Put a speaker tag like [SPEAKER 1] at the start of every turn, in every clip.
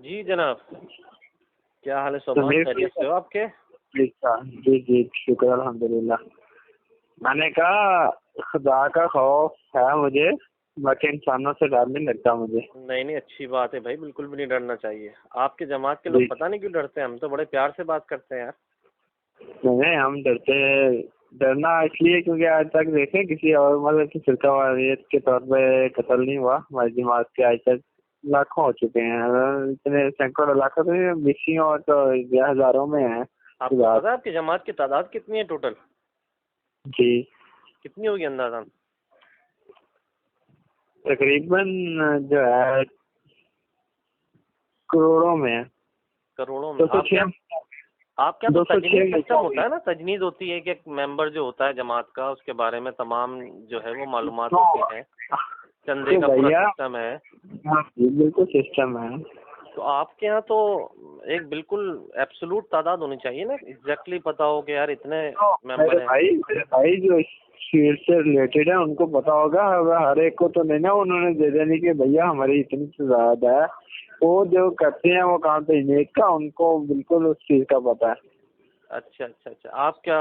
[SPEAKER 1] जी जनाब, क्या हाल है
[SPEAKER 2] तो
[SPEAKER 1] सोमान,
[SPEAKER 2] मेरे
[SPEAKER 1] खैरियत से हो आपके?
[SPEAKER 2] जी जी शुक्र अल्हम्दुलिल्लाह। मैंने कहा खुदा का खौफ है मुझे, बाकी इंसानों से डर नहीं लगता मुझे।
[SPEAKER 1] नहीं नहीं, अच्छी बात है भाई, बिल्कुल भी नहीं डरना चाहिए। आपके जमात के लोग
[SPEAKER 2] जी
[SPEAKER 1] पता नहीं क्यों डरते हैं, हम तो बड़े प्यार से बात करते हैं यार।
[SPEAKER 2] नहीं, हम डरते डरना इसलिए क्योंकि आज तक देखे किसी और मतलब की फिरकावारियत के तौर पे कत्ल नहीं हुआ हमारी जमात के। आज तक लाखों हो चुके हैं, इतने सैकड़ों लाखों तो मिसिंग और तो ये हजारों में है।
[SPEAKER 1] आपको पता है आपकी जमात की तादाद कितनी है टोटल?
[SPEAKER 2] जी
[SPEAKER 1] कितनी होगी अंदाजा?
[SPEAKER 2] तकरीबन जो है करोड़ों में है।
[SPEAKER 1] करोड़ों में?
[SPEAKER 2] 206
[SPEAKER 1] आपके यहाँ तो
[SPEAKER 2] 206
[SPEAKER 1] तजनीद सिस्टम होता है ना, तजनीद होती है कि एक मेंबर जो होता है जमात का, उसके बारे में तमाम जो है वो मालूमात होती हैं, चंदे का पूरा सिस्टम है।
[SPEAKER 2] हाँ बिल्कुल सिस्टम है।
[SPEAKER 1] तो आपके यहाँ तो एक बिल्कुल एब्सोल्यूट तादाद होनी चाहिए ना, एग्जैक्टली पता हो कि यार इतने मेंबर हैं।
[SPEAKER 2] मेरे भाई जो इस फील्ड से रिलेटेड है उनको पता होगा, हर एक को तो नहीं ना उन्होंने दे देनी कि भैया हमारी इतनी तादाद है। वो जो करते हैं वो काम तो नेक का, उनको बिल्कुल उस चीज का पता है।
[SPEAKER 1] अच्छा अच्छा अच्छा, आप क्या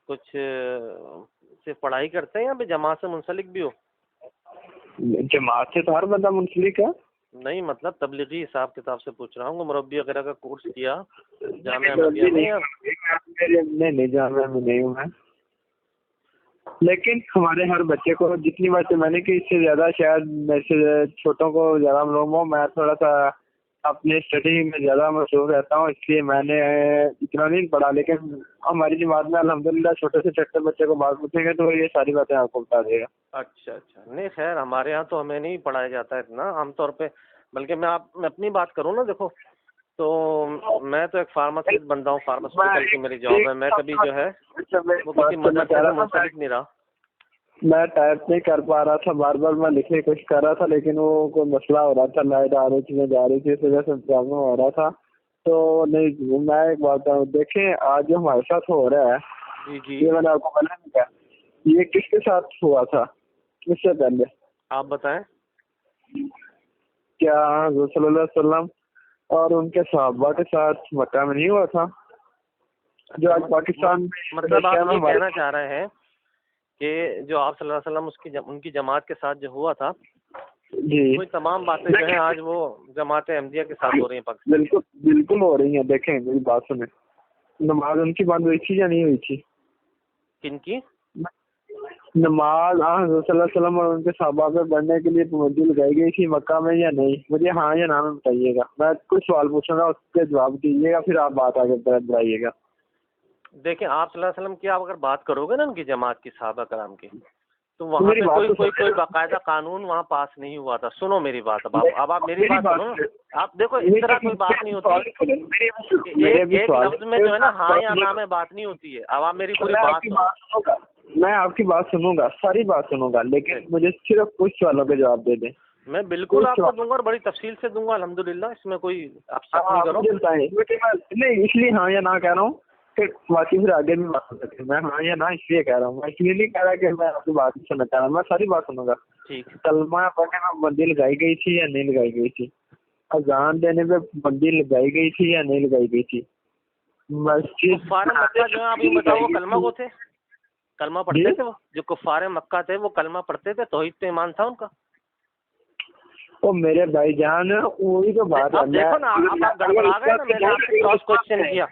[SPEAKER 1] कुछ सिर्फ पढ़ाई करते हैं या फिर जमात से मुंसलिक भी हो?
[SPEAKER 2] जमात से तो हर बंदा मुंसलिक है।
[SPEAKER 1] नहीं मतलब तबलीगी हिसाब किताब से पूछ रहा हूँ, मुरब्बी वगैरह का कोर्स किया जामिया
[SPEAKER 2] नहीं
[SPEAKER 1] अहमदिया में या?
[SPEAKER 2] नहीं जामिया में नहीं हूँ मैं, लेकिन हमारे हर बच्चे को जितनी बातें मैंने की इससे ज्यादा शायद मेरे से छोटों को ज्यादा मालूम हो। मैं थोड़ा सा अपने स्टडी में ज्यादा मशहूर रहता हूँ, इसलिए मैंने इतना नहीं पढ़ा। लेकिन हमारी जमात में अल्हम्दुलिल्लाह छोटे से छोटे बच्चे को बात पूछेंगे तो ये सारी बातें आपको बता देगा।
[SPEAKER 1] अच्छा अच्छा, नहीं खैर हमारे यहाँ तो हमें नहीं पढ़ाया जाता है इतना आमतौर पे। बल्कि मैं अपनी बात करूँ ना, देखो तो मैं तो एक फार्मासिस्ट बंदा हूँ, फार्मास्यूटिकल की मेरी जॉब है। मैं कभी जो है वो किसी मदरसे से मुंसलिक नहीं रहा।
[SPEAKER 2] मैं टाइप नहीं कर पा रहा था, बार बार मैं लिखने की कोशिश कर रहा था, लेकिन वो कोई मसला हो रहा था, लाइट आ रही थी मैं जा रही थी, इस वजह से प्रॉब्लम हो रहा था। तो नहीं, मैं एक बात बताऊँ, देखें आज जो हमारे साथ हो रहा है
[SPEAKER 1] जी जी,
[SPEAKER 2] ये मैंने आपको बोला नहीं क्या, ये किसके साथ हुआ था इससे पहले?
[SPEAKER 1] आप बताएं।
[SPEAKER 2] क्या हुज़ूर सल्लल्लाहु अलैहि वसल्लम और उनके सहाबा के साथ मक्का में नहीं हुआ था? जो आज पाकिस्तान में
[SPEAKER 1] मतलब आप ये कहना चाह रहे हैं कि जो आप सल्लल्लाहु अलैहि वसल्लम उनकी जमात के साथ जो हुआ था,
[SPEAKER 2] जी
[SPEAKER 1] कोई तमाम बातें जो है आज वो जमात अहमदिया के साथ हो रही हैं पाकिस्तान।
[SPEAKER 2] बिल्कुल बिल्कुल हो रही हैं। देखें मेरी बात सुने, नमाज उनकी बंद हुई थी या नहीं हुई थी?
[SPEAKER 1] किनकी?
[SPEAKER 2] नमाज हज़रत सल्लल्लाहु अलैहि वसल्लम और उनके सहाबा पे पढ़ने के लिए पाबंदी लगाई गई थी मक्का में या नहीं? मुझे हाँ या ना में बताइएगा। मैं कुछ सवाल पूछूंगा, उसके जवाब दीजिएगा, फिर आप बात आगे बढ़ाइएगा।
[SPEAKER 1] देखिए आप सल्लल्लाहु अलैहि वसल्लम की आप अगर बात करोगे ना उनकी जमात की, सहाबा कराम की, तो वहाँ
[SPEAKER 2] मेरी
[SPEAKER 1] पे
[SPEAKER 2] बात
[SPEAKER 1] कोई बाकायदा कानून वहाँ पास नहीं हुआ था। सुनो मेरी बात, अब आप मेरी बात सुनो। आप देखो इस तरह कोई बात नहीं होती, एक लफ्ज में जो है ना हाँ या ना में बात नहीं होती है। अब आप मेरी पूरी बात सुनो।
[SPEAKER 2] मैं आपकी बात सुनूंगा, सारी बात सुनूंगा, लेकिन मुझे सिर्फ कुछ सवालों के जवाब दे दें।
[SPEAKER 1] मैं बिल्कुल आपको दूंगा और बड़ी तफसील से दूंगा अल्हम्दुलिल्लाह, इसमें कोई आप शक नहीं करो।
[SPEAKER 2] नहीं इसलिए हाँ या ना कह रहा हूँ, फिर बाकी फिर आगे भी बात हो सकती है। मैं हाँ या ना इसलिए कह रहा हूँ, मैं इसलिए नहीं कह रहा कि मैं आपकी बात नहीं सुनना चाह रहा, मैं सारी बात सुनूंगा।
[SPEAKER 1] ठीक।
[SPEAKER 2] कलमा पढ़ने में पाबंदी लगाई गई थी या नहीं लगाई गई थी? अजान देने पे पाबंदी लगाई गई थी या नहीं लगाई गई थी? मस्जिद
[SPEAKER 1] कुफ्फार मक्का जो है आप ये बताओ वो कलमा को थे, कलमा पढ़ते थे? वो जो कुफ्फार मक्का थे वो कलमा पढ़ते थे, तौहीद पे ईमान था उनका?
[SPEAKER 2] ओ मेरे भाईजान वही तो बात है।
[SPEAKER 1] अब देखो ना, अब आप गड़बड़ा गए ना। मैंने आपसे क्रॉस क्वेश्चन किया,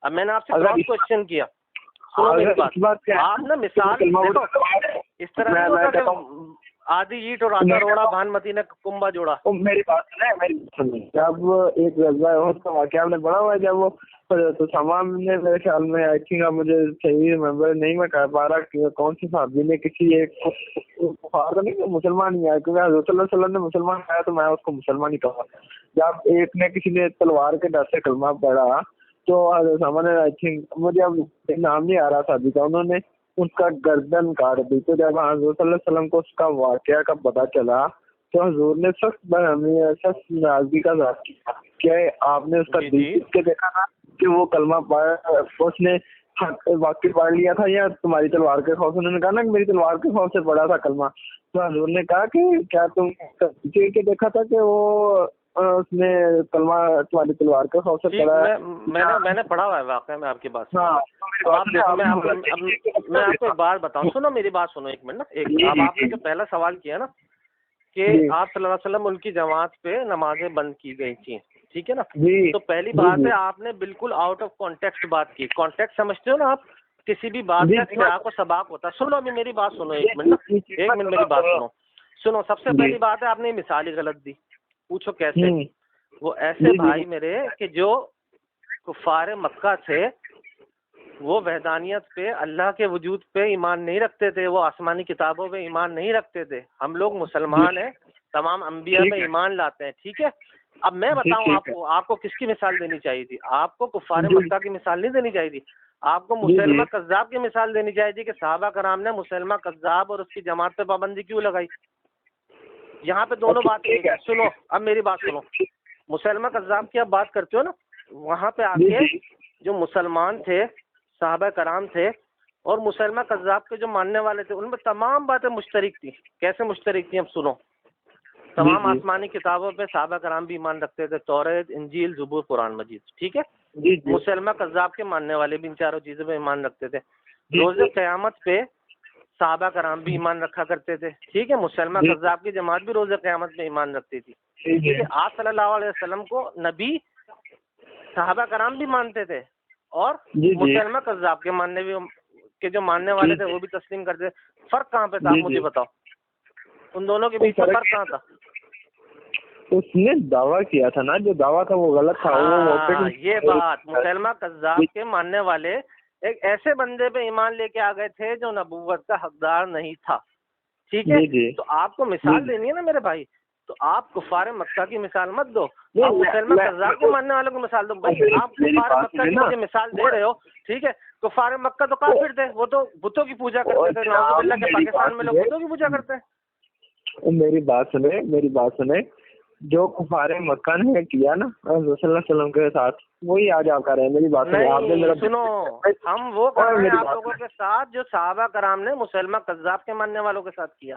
[SPEAKER 1] अब मैंने आपसे क्रॉस क्वेश्चन किया। सुनो मेरी बात, आप ना मिसाल देखो इस तरह नहीं होता कि आधी ईट और आधा रोड़ा भानमती ने कुंभा जोड़ा।
[SPEAKER 2] मेरी बात सुने, मेरी सुनिए। जब एक वाक़या आपने बड़ा हुआ, जब वो तो सामान ने मेरे ख्याल में आई थिंक, अब मुझे सही रिमेम्बर नहीं मैं कह पा रहा कि कौन सी साहबी ने किसी एक कुफार तो नहीं, मुसलमान ही आया, क्योंकि हज़रत सल्लल्लाहु अलैहि वसल्लम ने मुसलमान आया तो मैं उसको मुसलमान ही कहूँगा। जब एक ने किसी ने तलवार के डर से कलमा पढ़ा तो सामने आई थिंक, मुझे अब नाम नहीं आ रहा साहबी का, उन्होंने उसका गर्दन काट दी। तो जब हज़रत सल्लल्लाहु अलैहि वसल्लम को उसका वाक़या का पता चला तो हजूर ने सख्त नाराजगी का इज़हार किया। क्या आपने उसका दिल के देखा ना कि वो कलमा पढ़ा, उसने वाकई पढ़ लिया था या तुम्हारी तलवार के खौफ? उन्होंने कहा ना कि मेरी तलवार के खौफ से पढ़ा था कलमा। तो हजूर ने कहा कि क्या तुम के देखा था कि वो उसने कलमा तुम्हारी तलवार का खौफ से
[SPEAKER 1] ठीक,
[SPEAKER 2] पढ़ा है।
[SPEAKER 1] मैंने पढ़ा हुआ है वाकई में आपकी बात।
[SPEAKER 2] हाँ
[SPEAKER 1] अब आप देखो, मैं आपको एक बात बताऊं, सुनो मेरी बात सुनो एक मिनट ना। अब आपने जो पहला सवाल किया ना कि आप सल्लल्लाहु अलैहि वसल्लम उनकी जमात पे नमाजें बंद की गई थी, ठीक है ना। तो पहली बात है, आपने बिल्कुल आउट ऑफ कॉन्टेक्स्ट बात की। कॉन्टेक्स्ट समझते हो ना आप, किसी भी बात का फिर आपको सबक होता है। सुनो अभी मेरी बात सुनो एक मिनट ना, एक मिनट मेरी बात सुनो। सबसे पहली बात है, आपने मिसाल ही गलत दी। पूछो कैसे? वो ऐसे भाई मेरे कि जो कुफार मक्का थे, वो वहदानियत पे, अल्लाह के वजूद पे ईमान नहीं रखते थे, वो आसमानी किताबों पे ईमान नहीं रखते थे। हम लोग मुसलमान हैं, तमाम अंबिया पे ईमान लाते हैं, ठीक है। अब मैं बताऊं आपको किसकी मिसाल देनी चाहिए थी? आपको कुफार मक्का की मिसाल नहीं देनी चाहिए थी, आपको मुसलमा कज़्ज़ाब की मिसाल देनी चाहिए थी कि सहाबा कराम ने मुसलमा कज़्ज़ाब और उसकी जमात पे पाबंदी क्यों लगाई। यहाँ पे दोनों बात है। सुनो, अब मेरी बात सुनो। मुसलमा कज़्ज़ाब की आप बात करते हो ना, वहाँ पे आके जो मुसलमान थे, सहाबा कराम थे, और मुसलमा कज़्ज़ाब के जो मानने वाले थे, उनमें तमाम बातें मुश्तरक थी। कैसे मुश्तरक थी? अब सुनो। तमाम आसमानी किताबों पे सहाबा कराम भी ईमान रखते थे, तौरात, इंजील, ज़बूर, कुरान मजीद, ठीक है। मुसलमा कज़्ज़ाब के मानने वाले भी इन चारों चीज़ों पे ईमान रखते थे। रोज़े क़यामत पे सहाबा कराम भी ईमान रखा करते थे, ठीक है। मुसलमा कज़्ज़ाब की जमात भी रोज़े क़यामत पे ईमान रखती थी, ठीक है। आप सल्लल्लाहु अलैहि वसल्लम को नबी सहाबा कराम भी मानते थे, और मुसलमा कज़्ज़ाब के जो मानने वाले थे वो भी तस्लीम करते थे। फर्क कहाँ पे था, आप मुझे बताओ, उन दोनों के बीच में फर्क कहाँ था?
[SPEAKER 2] उसने दावा किया था ना, जो दावा था वो गलत था।
[SPEAKER 1] हाँ, ये बात, मुसलमा कज़्ज़ाब के मानने वाले एक ऐसे बंदे पे ईमान लेके आ गए थे जो नबूवत का हकदार नहीं था, ठीक है। तो आपको मिसाल देनी है ना मेरे भाई, तो आप कुफार मक्का की मिसाल मत दो, आप मुसलमा कज़्ज़ाब के मानने वालों को मिसाल दो। भाई आप कुफार मक्का की मुझे मिसाल दे रहे हो, ठीक है। कुफार मक्का तो काफिर थे, वो तो बुतों की पूजा करते थे। नाउज़ुबिल्लाह के पाकिस्तान में लोग बुतों की पूजा करते हैं।
[SPEAKER 2] मेरी बात सुने। जो कुफारे मक्का ने किया ना सल्लल्लाहु अलैहि वसल्लम के साथ, वही आज आप कर रहे हैं। मेरी बात सुनो, आपने मेरा
[SPEAKER 1] सुनो, हम वो कर रहे हैं आप लोगों के साथ जो सहाबा कराम ने मुसलमा कज़्ज़ाब के मानने वालों के साथ किया।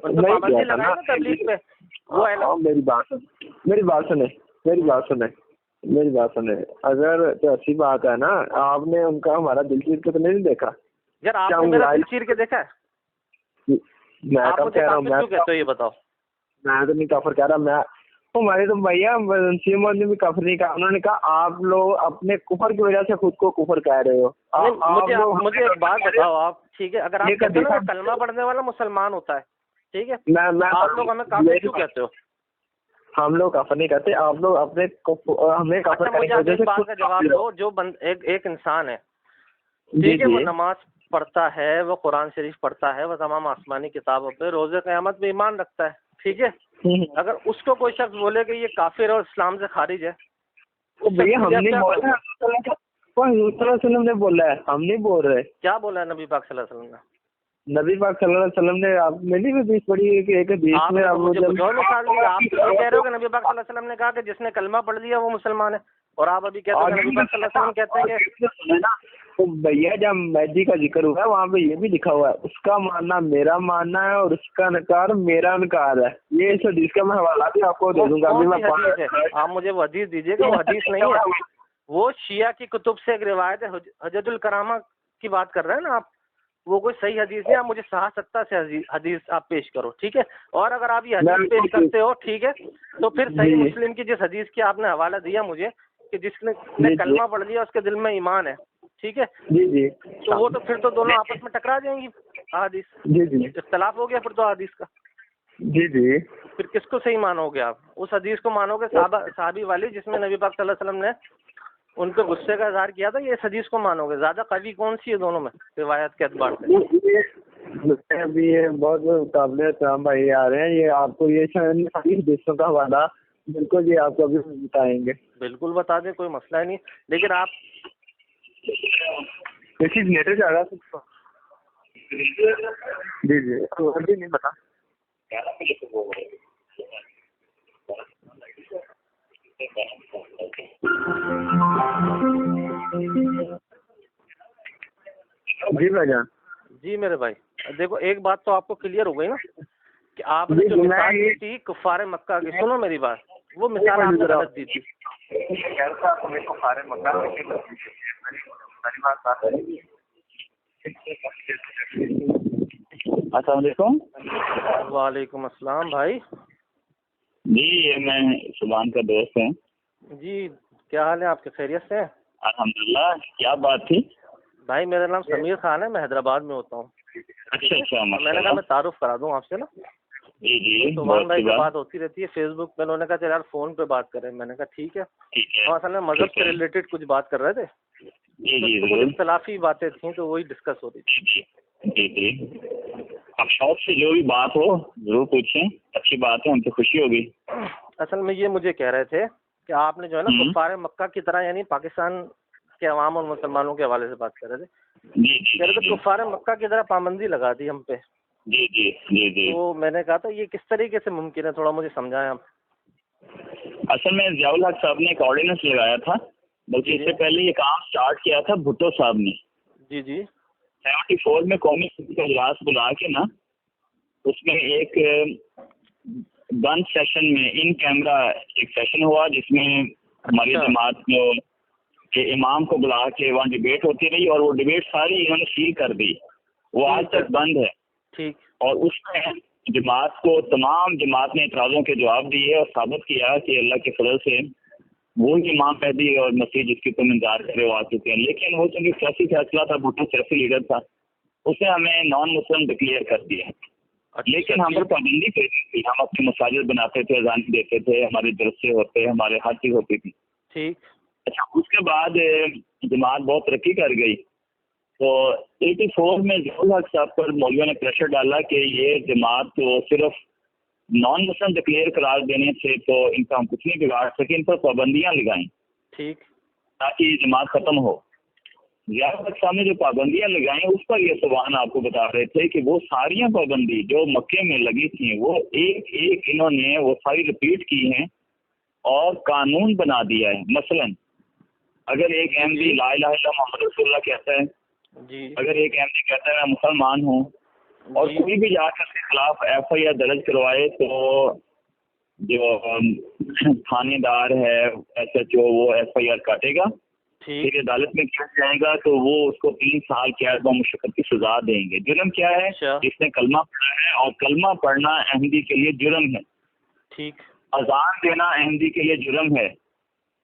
[SPEAKER 1] उन पे पाबंदी लगाई ना तबलीग पे। वो
[SPEAKER 2] मेरी बात सुने। अगर तो अच्छी बात है ना, आपने उनका हमारा दिल चीर के तो नहीं देखा
[SPEAKER 1] यार? आपने मेरा दिल चीर के देखा है?
[SPEAKER 2] मैं कब कह रहा हूँ? मैं
[SPEAKER 1] कहते हो ये बताओ।
[SPEAKER 2] मैं तो नहीं काफिर कह रहा। मैं हमारे तो भैया ने भी काफिर नहीं कहा। उन्होंने कहा आप लोग अपने कुफर की वजह से खुद को कुफर कह रहे हो।
[SPEAKER 1] मुझे एक बात बताओ आप, ठीक है। अगर आप कहते हो ना कलमा पढ़ने वाला मुसलमान होता है, ठीक है, मैं आप लोग हमें काफिर क्यों कहते हो?
[SPEAKER 2] हम लोग काफिर नहीं कहते, आप लोग अपने हमें काफिर
[SPEAKER 1] मुझे एक बात का जवाब दो। जो एक इंसान है, ठीक है, वो नमाज पढ़ता है, वो कुरान शरीफ पढ़ता है, वो तमाम आसमानी किताबों पे, रोज़े क़यामत में ईमान रखता है, ठीक है। अगर उसको कोई शख्स बोले कि ये काफिर और इस्लाम से खारिज है,
[SPEAKER 2] तो भैया हमने बोला है, वसल्लम ने बोला है, हम नहीं बोल रहे।
[SPEAKER 1] क्या बोला है नबी पाक सल्लल्लाहु अलैहि वसल्लम ने?
[SPEAKER 2] नबी पाक सल्लल्लाहु अलैहि वसल्लम ने, आप मेरी भी हदीस पढ़ी है कि एक हदीस में आप
[SPEAKER 1] मुझे कुछ और मिसाल दी। आप तो कह रहे हो कि नबी पाक सल्लल्लाहु अलैहि वसल्लम ने कहा कि जिसने कलमा पढ़ लिया वो मुसलमान है, और आप अभी कहते हैं नबी पाक सल्लल्लाहु अलैहि वसल्लम कहते हैं कि
[SPEAKER 2] तो भैया जब महदी का जिक्र हुआ है वहाँ पे ये भी लिखा हुआ है, उसका मानना मेरा मानना है और उसका इनकार मेरा इनकार है। ये इस हदीस का मैं हवाला भी आपको दे दूंगा।
[SPEAKER 1] आप मुझे वो हदीस दीजिएगा। वो हदीस नहीं है, वो शिया की कुतुब से एक रिवायत है, हजतुल करामा की बात कर रहे हैं ना आप। वो कोई सही हदीस नहीं, आप मुझे सहा-सत्ता से हदीस आप पेश करो, ठीक है। और अगर आप ये हदीस पेश करते हो, ठीक है, तो फिर सही मुस्लिम की जिस हदीस की आपने हवाला दिया मुझे कि जिसने कलमा पढ़ लिया उसके दिल में ईमान है, ठीक है,
[SPEAKER 2] जी,
[SPEAKER 1] तो वो तो फिर तो दोनों आपस में टकरा जाएंगी हदीस।
[SPEAKER 2] जी,
[SPEAKER 1] इख्तलाफ हो गया फिर तो हदीस का।
[SPEAKER 2] जी, फिर
[SPEAKER 1] किसको सही मानोगे आप? उस हदीस को मानोगे साहबी वाली जिसमें नबी पाक सल्लल्लाहु अलैहि वसल्लम ने उन पे गुस्से का इजहार किया था, ये इस हदीस को मानोगे? ज्यादा कवी कौन सी है दोनों में रिवायत के एतबार से?
[SPEAKER 2] अभी ये बहुत काबिल एहतराम भाई आ रहे हैं, ये आपको ये हदीसों का हवाला बिल्कुल ये आपको अभी बताएंगे।
[SPEAKER 1] बिल्कुल बता दें, कोई मसला ही नहीं, लेकिन आप
[SPEAKER 2] लेटर जा रहा जी अभी नहीं बता। जी भाईजान।
[SPEAKER 1] जी मेरे भाई, देखो एक बात तो आपको क्लियर हो गई ना कि आपने जो मिसाल दी थी कुफारे मक्का की। सुनो मेरी बात, वो मिसाल आपने गलत दी थी।
[SPEAKER 3] अस्सलाम वालेकुम।
[SPEAKER 1] वालेकुम अस्सलाम भाई।
[SPEAKER 3] जी ये मैं सुभान का दोस्त हूँ।
[SPEAKER 1] जी क्या हाल है आपके, खैरियत से हैं?
[SPEAKER 3] अल्हम्दुलिल्लाह। क्या बात थी?
[SPEAKER 1] भाई मेरा नाम समीर खान है, मैं हैदराबाद में होता हूँ।
[SPEAKER 3] अच्छा
[SPEAKER 1] मैंने कहा मैं तारुफ करा दूँ आपसे ना।
[SPEAKER 3] जी जी
[SPEAKER 1] सुभान भाई से बात होती रहती है फेसबुक पे, उन्होंने कहा चल यार फोन पे बात करें। मैंने कहा ठीक है। हम असल में मजहब से रिलेटेड कुछ बात कर रहे थे।
[SPEAKER 3] जी
[SPEAKER 1] तो कुछ इख्तलाफी बातें थी तो वही डिस्कस हो रही थी।
[SPEAKER 3] जी जी आप शौक से जो भी बात हो जरूर पूछें, अच्छी बात है, हमसे खुशी होगी।
[SPEAKER 1] असल में ये मुझे कह रहे थे कि आपने जो है ना कुफार मक्का की तरह यानी पाकिस्तान के अवाम और मुसलमानों के हवाले से बात कर रहे थे। कह रहे थे कुफार मक्का की तरह पाबंदी लगा दी हम पे।
[SPEAKER 3] जी जी जी जी
[SPEAKER 1] तो मैंने कहा था ये किस तरीके से मुमकिन है, थोड़ा मुझे समझाएं आप।
[SPEAKER 3] असल में ज़ियाउल हक साहब ने एक ऑर्डिनेंस लगाया था, बल्कि इससे पहले ये काम स्टार्ट किया था भुट्टो साहब ने।
[SPEAKER 1] जी जी
[SPEAKER 3] 74 में कौमी का इजलास बुला के ना, उसमें एक बंद सेशन में इन कैमरा एक सेशन हुआ जिसमें हमारी जमात के इमाम को बुला के वहाँ डिबेट होती रही, और वो डिबेट सारी इन्होंने सील कर दी, वो आज तक बंद है।
[SPEAKER 1] ठीक।
[SPEAKER 3] और उसमें जमात को तमाम जमात ने इतराज़ों के जवाब दिए और साबित किया कि अल्लाह के फजल से वो इमाम महदी और मसीह जिसकी तुम इंतजार करे वो आ चुके हैं। लेकिन वो चूंकि सियासी फैसला था, भुट्टो सियासी लीडर था, उसने हमें नॉन मुस्लिम डिक्लेयर कर दिया। लेकिन हम पर पाबंदी कर दी थी, हम अपने मसाजिद बनाते थे, अज़ान देते थे, हमारे जलसे होते, हमारे हर चीज़ होती थी।
[SPEAKER 1] ठीक।
[SPEAKER 3] अच्छा, उसके बाद जमात बहुत तरक्की कर गई, तो 84 में ज़ियाउल हक साहब पर मौलवियों ने प्रेशर डाला कि ये जमात को सिर्फ नॉन मुस्लिम डिक्लेयर करार देने से तो इनका हम कुछ नहीं बिगाड़ सके, इन पर पाबंदियां लगाएं।
[SPEAKER 1] ठीक।
[SPEAKER 3] ताकि ये जमात खत्म हो। ज़ियाउल हक साहब ने जो पाबंदियां लगाई उस पर ये सुभान आपको बता रहे थे कि वो सारियां पाबंदी जो मक्के में लगी थी वो एक एक इन्होंने वो सारी रिपीट की हैं और कानून बना दिया है। मसलन अगर एक एमडी ला इलाहा इल्लल्लाह मुहम्मद रसूलुल्लाह कहता है
[SPEAKER 1] जी,
[SPEAKER 3] अगर एक एमडी कहता है मैं मुसलमान हूँ और कोई भी जाकर उसके खिलाफ FIR दर्ज करवाए तो जो थानेदार है SHO वो FIR काटेगा, फिर अदालत में केस जाएगा तो वो उसको 3 साल कैद व मुशक्कत की सजा देंगे। जुर्म क्या है? इसने कलमा पढ़ा है और कलमा पढ़ना अहमदी के लिए जुर्म है।
[SPEAKER 1] ठीक।
[SPEAKER 3] अजान देना अहमदी के लिए जुर्म है,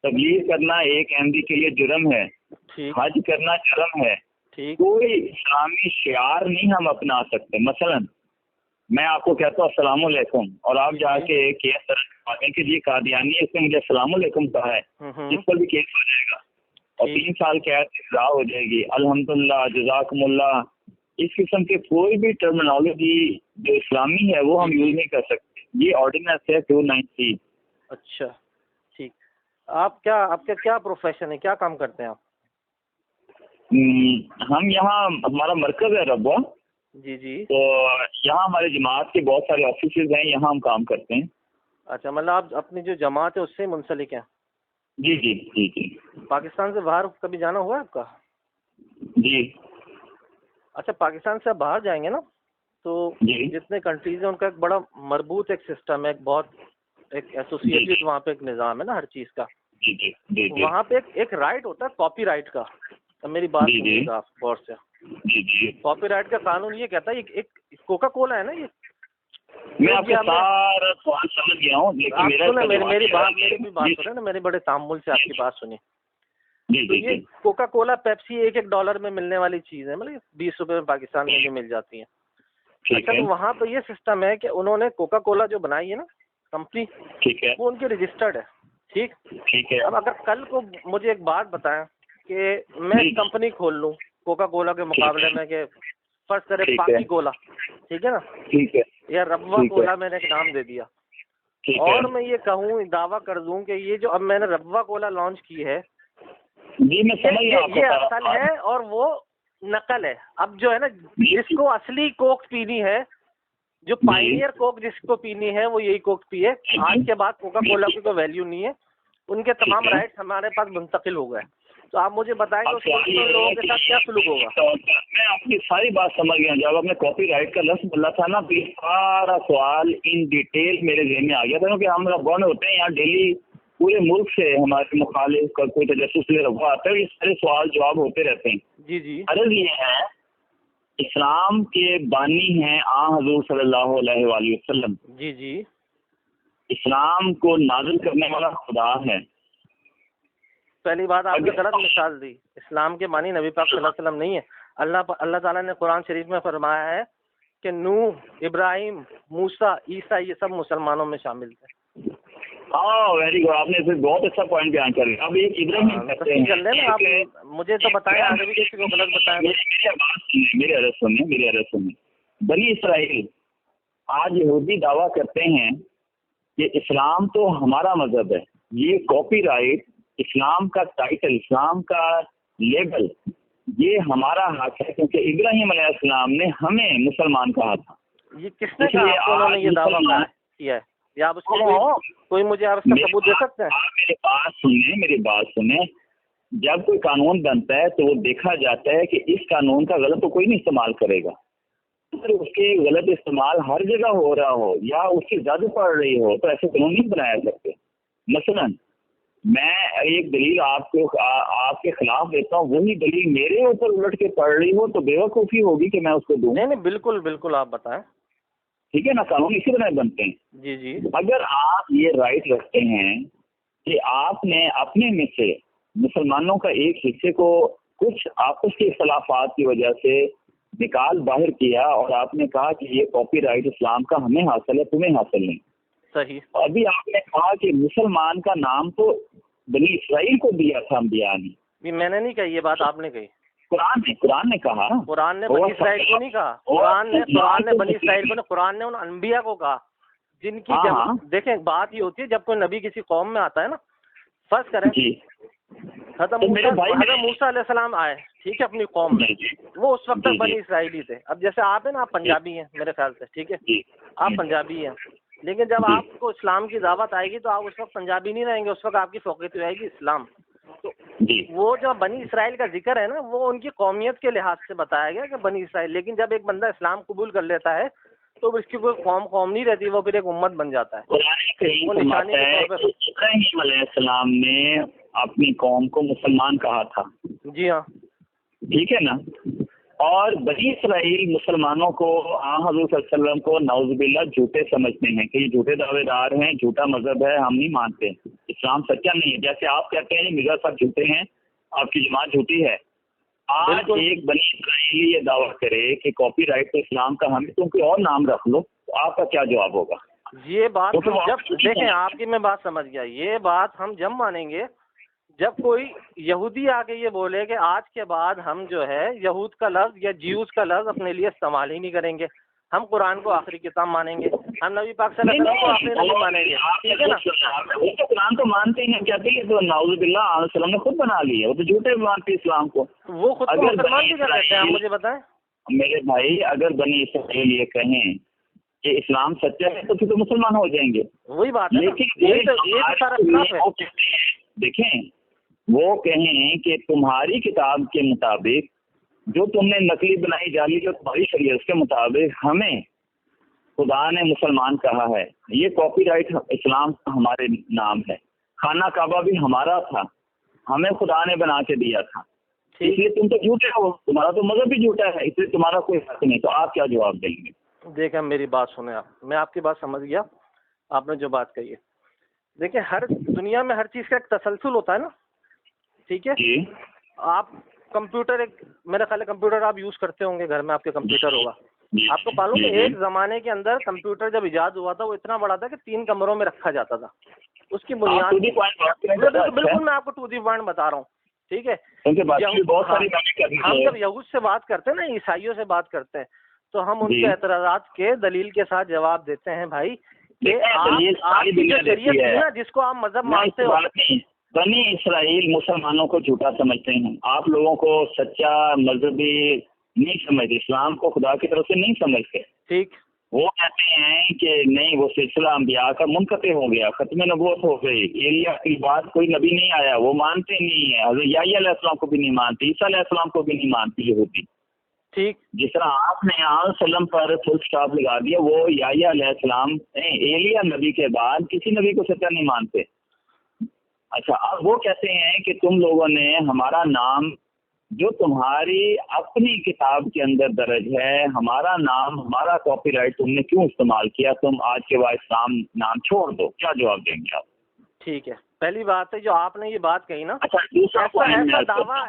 [SPEAKER 3] तबलीग करना एक अहमदी के लिए जुर्म है, हज करना जुर्म है। कोई इस्लामी शियार नहीं हम अपना सकते। मसलन मैं आपको कहता हूँ अस्सलाम वालेकुम और आप जाके केस दर्ज करवाने के लिए कादियानी इसने मुझे अस्सलाम वालेकुम कहा है, इस पर भी केस हो जाएगा और 3 साल कैद की सजा हो जाएगी। अल्हम्दुलिल्लाह, जज़ाकुमुल्लाह, इस किस्म के कोई भी टर्मिनोलॉजी जो इस्लामी है वो हम यूज नहीं कर सकते। ये ऑर्डिनेंस है 293।
[SPEAKER 1] अच्छा ठीक। आपका क्या प्रोफेशन है, क्या काम करते हैं आप?
[SPEAKER 3] हम यहाँ हमारा मरकज है रब्वा।
[SPEAKER 1] जी जी।
[SPEAKER 3] तो यहाँ हमारे जमात के बहुत सारे ऑफिसेज हैं, यहाँ हम काम करते हैं।
[SPEAKER 1] अच्छा, मतलब आप अपनी जो जमात है उससे मुंसलिक हैं?
[SPEAKER 3] जी जी जी जी।
[SPEAKER 1] पाकिस्तान से बाहर कभी जाना हुआ है आपका?
[SPEAKER 3] जी।
[SPEAKER 1] अच्छा, पाकिस्तान से आप बाहर जाएंगे ना तो जितने कंट्रीज हैं उनका एक बड़ा मरबूत एक सिस्टम है, एक एसोसिएटेड वहाँ पे एक निज़ाम है ना हर चीज़ का।
[SPEAKER 3] जी जी जी जी।
[SPEAKER 1] वहाँ पे एक राइट होता है कॉपीराइट का। अब मेरी बात सुनिएगा आप गौर से।
[SPEAKER 3] जी जी।
[SPEAKER 1] कॉपीराइट का कानून ये कहता है, एक कोका कोला है ना, ये
[SPEAKER 3] मैं आपका सारा सवाल समझ गया हूँ, लेकिन
[SPEAKER 1] मेरी बात सुने ना, मेरी बड़े तामुल से आपकी बात सुनिए। तो ये कोका कोला पेप्सी $1 में मिलने वाली चीज है, मतलब 20 रुपए में पाकिस्तान में भी मिल जाती है। अच्छा, तो वहाँ पे ये सिस्टम है कि उन्होंने कोका कोला जो बनाई है ना कंपनी,
[SPEAKER 3] ठीक है,
[SPEAKER 1] वो उनकी रजिस्टर्ड है। ठीक
[SPEAKER 3] ठीक है।
[SPEAKER 1] अब अगर कल को मुझे एक बात बताएं कि मैं कंपनी खोल लूँ कोका कोला के मुकाबले में, कि फर्स्ट करे पाकी कोला, ठीक है ना,
[SPEAKER 3] ठीक है,
[SPEAKER 1] या रब्वा कोला मैंने एक नाम दे दिया, और मैं ये कहूँ दावा कर दूं कि ये जो अब मैंने रब्वा कोला लॉन्च की है
[SPEAKER 3] जी, मैं समझ गया,
[SPEAKER 1] ये असल है और वो नकल है। अब जो है ना, जिसको असली कोक पीनी है, जो पायनियर कोक जिसको पीनी है वो यही कोक पिए। आज के बाद कोका कोला की कोई वैल्यू नहीं है, उनके तमाम राइट्स हमारे पास मुंतकिल हो गए। तो आप मुझे बताएंगे उस लोगों के साथ क्या सुलूक होगा?
[SPEAKER 3] मैं आपकी सारी बात समझ गया। जब आपने कॉपीराइट का लफ्ज बोला था ना, तो सारा सवाल इन डिटेल मेरे ज़हन में आ गया था, क्योंकि हम रब्बान होते हैं यहाँ डेली पूरे मुल्क से हमारे मुखालिफ का कोई तजस्सुस ले रखा आता है, ये सारे सवाल जवाब होते रहते हैं।
[SPEAKER 1] जी जी।
[SPEAKER 3] अर्ज़ ये है, इस्लाम के बानी हैं आ हज़ूर सल्लल्लाहु अलैहि वसल्लम।
[SPEAKER 1] जी जी।
[SPEAKER 3] इस्लाम को नाज़िल करने वाला खुदा है।
[SPEAKER 1] पहली बात आपने गलत मिसाल दी। इस्लाम के मानी नबी पाक सल्लल्लाहु अलैहि वसल्लम नहीं है। अल्लाह ताला ने कुरान शरीफ में फरमाया है कि नूह, इब्राहिम, मूसा, ईसा ये सब मुसलमानों में शामिल थे।
[SPEAKER 3] वेरी गुड, आपने फिर बहुत अच्छा पॉइंट बयान कर दिया। अब एक इब्राहिम कहते हैं,
[SPEAKER 1] आप मुझे तो बताएं, आगे भी किसी को गलत बताएं।
[SPEAKER 3] मेरी अर्ज़ सुनिए। बनी इसराइल आज यहूदी दावा करते हैं कि इस्लाम तो हमारा मजहब है, ये कॉपीराइट, इस्लाम का टाइटल, इस्लाम का लेबल ये हमारा हक है, क्योंकि इब्राहिम अलैहिस्सलाम ने हमें मुसलमान कहा था।
[SPEAKER 1] ये किसने कहा आपको उन्होंने ये दावा किया है? या आप उसको कोई मुझे आप इसका सबूत दे सकते हैं?
[SPEAKER 3] मेरी बात सुने। जब कोई कानून बनता है तो वो देखा जाता है कि इस कानून का गलत तो कोई नहीं इस्तेमाल करेगा। अगर उसके गलत इस्तेमाल हर जगह हो रहा हो या उसकी ज़्यादा पड़ रही हो तो ऐसे कानून नहीं बनाया सकते। मसलन मैं एक दलील आपके खिलाफ देता हूँ, वही दलील मेरे ऊपर उलट के पड़ रही हो तो बेवकूफ़ी होगी कि मैं उसको दूँ।
[SPEAKER 1] नहीं, बिल्कुल बिल्कुल, आप बताएं।
[SPEAKER 3] ठीक है ना, कानून इसी तरह बनते हैं।
[SPEAKER 1] जी जी।
[SPEAKER 3] अगर आप ये राइट रखते हैं कि आपने अपने में से मुसलमानों का एक हिस्से को कुछ आपस के इख्तलाफात की वजह से निकाल बाहर किया और आपने कहा कि ये कॉपीराइट इस्लाम का हमें हासिल है, तुम्हें हासिल नहीं।
[SPEAKER 1] सही।
[SPEAKER 3] अभी आपने कहा कि मुसलमान का नाम तो बनी इसराइल को दिया था अंबिया ने।
[SPEAKER 1] मैंने नहीं कही ये बात, आपने कही।
[SPEAKER 3] कुरान ने कहा।
[SPEAKER 1] कुरान ने बनी इसराइल को नहीं कहा। कुरान ने बनी इसराइल को, कुरान ने उन अंबिया को कहा जिनकी देखें बात ये होती है, जब कोई नबी किसी कौम में आता है ना, फर्ज करें हज़रत मूसा अलैहिस्सलाम आए, ठीक है, अपनी कौम में, वो उस वक्त तक बनी इसराइली थे। अब जैसे आप है ना, आप पंजाबी हैं मेरे ख्याल से, ठीक है, आप पंजाबी हैं, लेकिन जब आपको इस्लाम की दावत आएगी तो आप उस वक्त पंजाबी नहीं रहेंगे, उस वक्त आपकी फ़ौक़ियत आएगी इस्लाम। तो वो जो बनी इसराइल का जिक्र है ना, वो उनकी कौमियत के लिहाज से बताया गया कि बनी इसराइल। लेकिन जब एक बंदा इस्लाम कबूल कर लेता है तो इसकी कोई कौम नहीं रहती, वो फिर एक उम्मत बन जाता है। वो निशानी के तौर पे
[SPEAKER 3] इब्राहीम अलैहिस्सलाम ने अपनी कौम को मुसलमान कहा था।
[SPEAKER 1] जी हाँ,
[SPEAKER 3] ठीक है ना। और बनी इसराइल मुसलमानों को हज़रत सल्लल्लाहु अलैहि वसल्लम को नाउज़ुबिल्लाह झूठे समझते हैं कि ये झूठे दावेदार हैं, झूठा मजहब है, हम नहीं मानते, इस्लाम सच्चा नहीं है। जैसे आप कहते हैं मिर्ज़ा साहब झूठे हैं, आपकी जमात झूठी है। आज एक बनी इसराइली ये दावा करे कि कॉपीराइट तो इस्लाम का हमें तुम कोई और नाम रख लो, तो आपका क्या जवाब होगा?
[SPEAKER 1] ये बात तो जब देखें, आपकी मैं बात समझ गया, ये बात हम जब मानेंगे जब कोई यहूदी आके ये बोले कि आज के बाद हम जो है यहूद का लफ्ज़ या ज्यूज का लफ्ज़ अपने लिए इस्तेमाल ही नहीं करेंगे, हम कुरान को आखिरी किताब मानेंगे, हम नबी पाक सल्लल्लाहु अलैहि वसल्लम को आखिरी नबी मानेंगे, ठीक है ना।
[SPEAKER 3] वो तो कुरान तो मानते हैं, कहते हैं तो नाउज़ुबिल्लाह अलैहि ने खुद बना ली है, वो तो झूठे मानते इस्लाम को।
[SPEAKER 1] वो खुद को मुसलमान भी कर सकते हैं, आप मुझे बताएं।
[SPEAKER 3] मेरे भाई, अगर बनी इसराइल ये कहें कि इस्लाम सच्चा है तो फिर तो मुसलमान हो जाएंगे।
[SPEAKER 1] वही बात है, लेकिन ये तो सारा खिलाफ है।
[SPEAKER 3] देखें, वो कहें कि तुम्हारी किताब के मुताबिक जो तुमने नकली बनाई जाली जो तुम्हारी शरीयत के मुताबिक हमें खुदा ने मुसलमान कहा है, ये कॉपीराइट इस्लाम हमारे नाम है, खाना काबा भी हमारा था, हमें खुदा ने बना के दिया था, इसलिए तुम तो झूठे हो, तुम्हारा तो मजहब भी झूठा है, इसलिए तुम्हारा कोई हक नहीं। तो आप क्या जवाब देंगे?
[SPEAKER 1] देखिए, मेरी बात सुने आप, मैं आपकी बात समझ गया, आपने जो बात कही है। देखिए, हर दुनिया में हर चीज़ का एक तसलसल होता है ना, ठीक है। आप कंप्यूटर, एक मेरा ख्याल है कंप्यूटर आप यूज़ करते होंगे, घर में आपके कंप्यूटर होगा। आपको मालूम है एक ज़माने के अंदर कंप्यूटर जब इजाद हुआ था वो इतना बड़ा था कि 3 कमरों में रखा जाता था। उसकी बुनियाद बिल्कुल मैं आपको 2D पॉइंट बता रहा हूँ, ठीक है। हम जब यहूद से बात करते हैं ना, ईसाइयों से बात करते हैं, तो हम उनके एतराज़ात के दलील के साथ जवाब देते हैं भाई कि आपकी जो शरीयत है ना, जिसको आप मजहब मानते हो।
[SPEAKER 3] बनी इसराइल मुसलमानों को झूठा समझते हैं, आप लोगों को सच्चा मजहबी नहीं समझते, इस्लाम को खुदा की तरफ से नहीं समझते।
[SPEAKER 1] ठीक,
[SPEAKER 3] वो कहते हैं कि नहीं, वो सिलसिला अंबिया का मुनक़ते हो गया, खत्म नबूवत हो गई, एलिया की बात कोई नबी नहीं आया, वो मानते नहीं है। हज़रत याह्या अलैहिस्सलाम को भी नहीं मानते, ईसा अलैहिस्सलाम को भी नहीं मानती यहूदी।
[SPEAKER 1] ठीक,
[SPEAKER 3] जिस तरह आपने सल्लम पर फुल स्टॉप लगा दिया, वो याह्या अलैहिस्सलाम एलिया नबी के बाद किसी नबी को सच्चा नहीं मानते। अच्छा, अब वो कहते हैं कि तुम लोगों ने हमारा नाम जो तुम्हारी अपनी किताब के अंदर दर्ज है, हमारा नाम, हमारा कॉपीराइट तुमने क्यों इस्तेमाल किया? तुम आज के बाद इस्लाम नाम छोड़ दो। क्या जवाब देंगे आप?
[SPEAKER 1] ठीक है, पहली बात है जो आपने ये बात कही ना,
[SPEAKER 3] अच्छा, दूसरा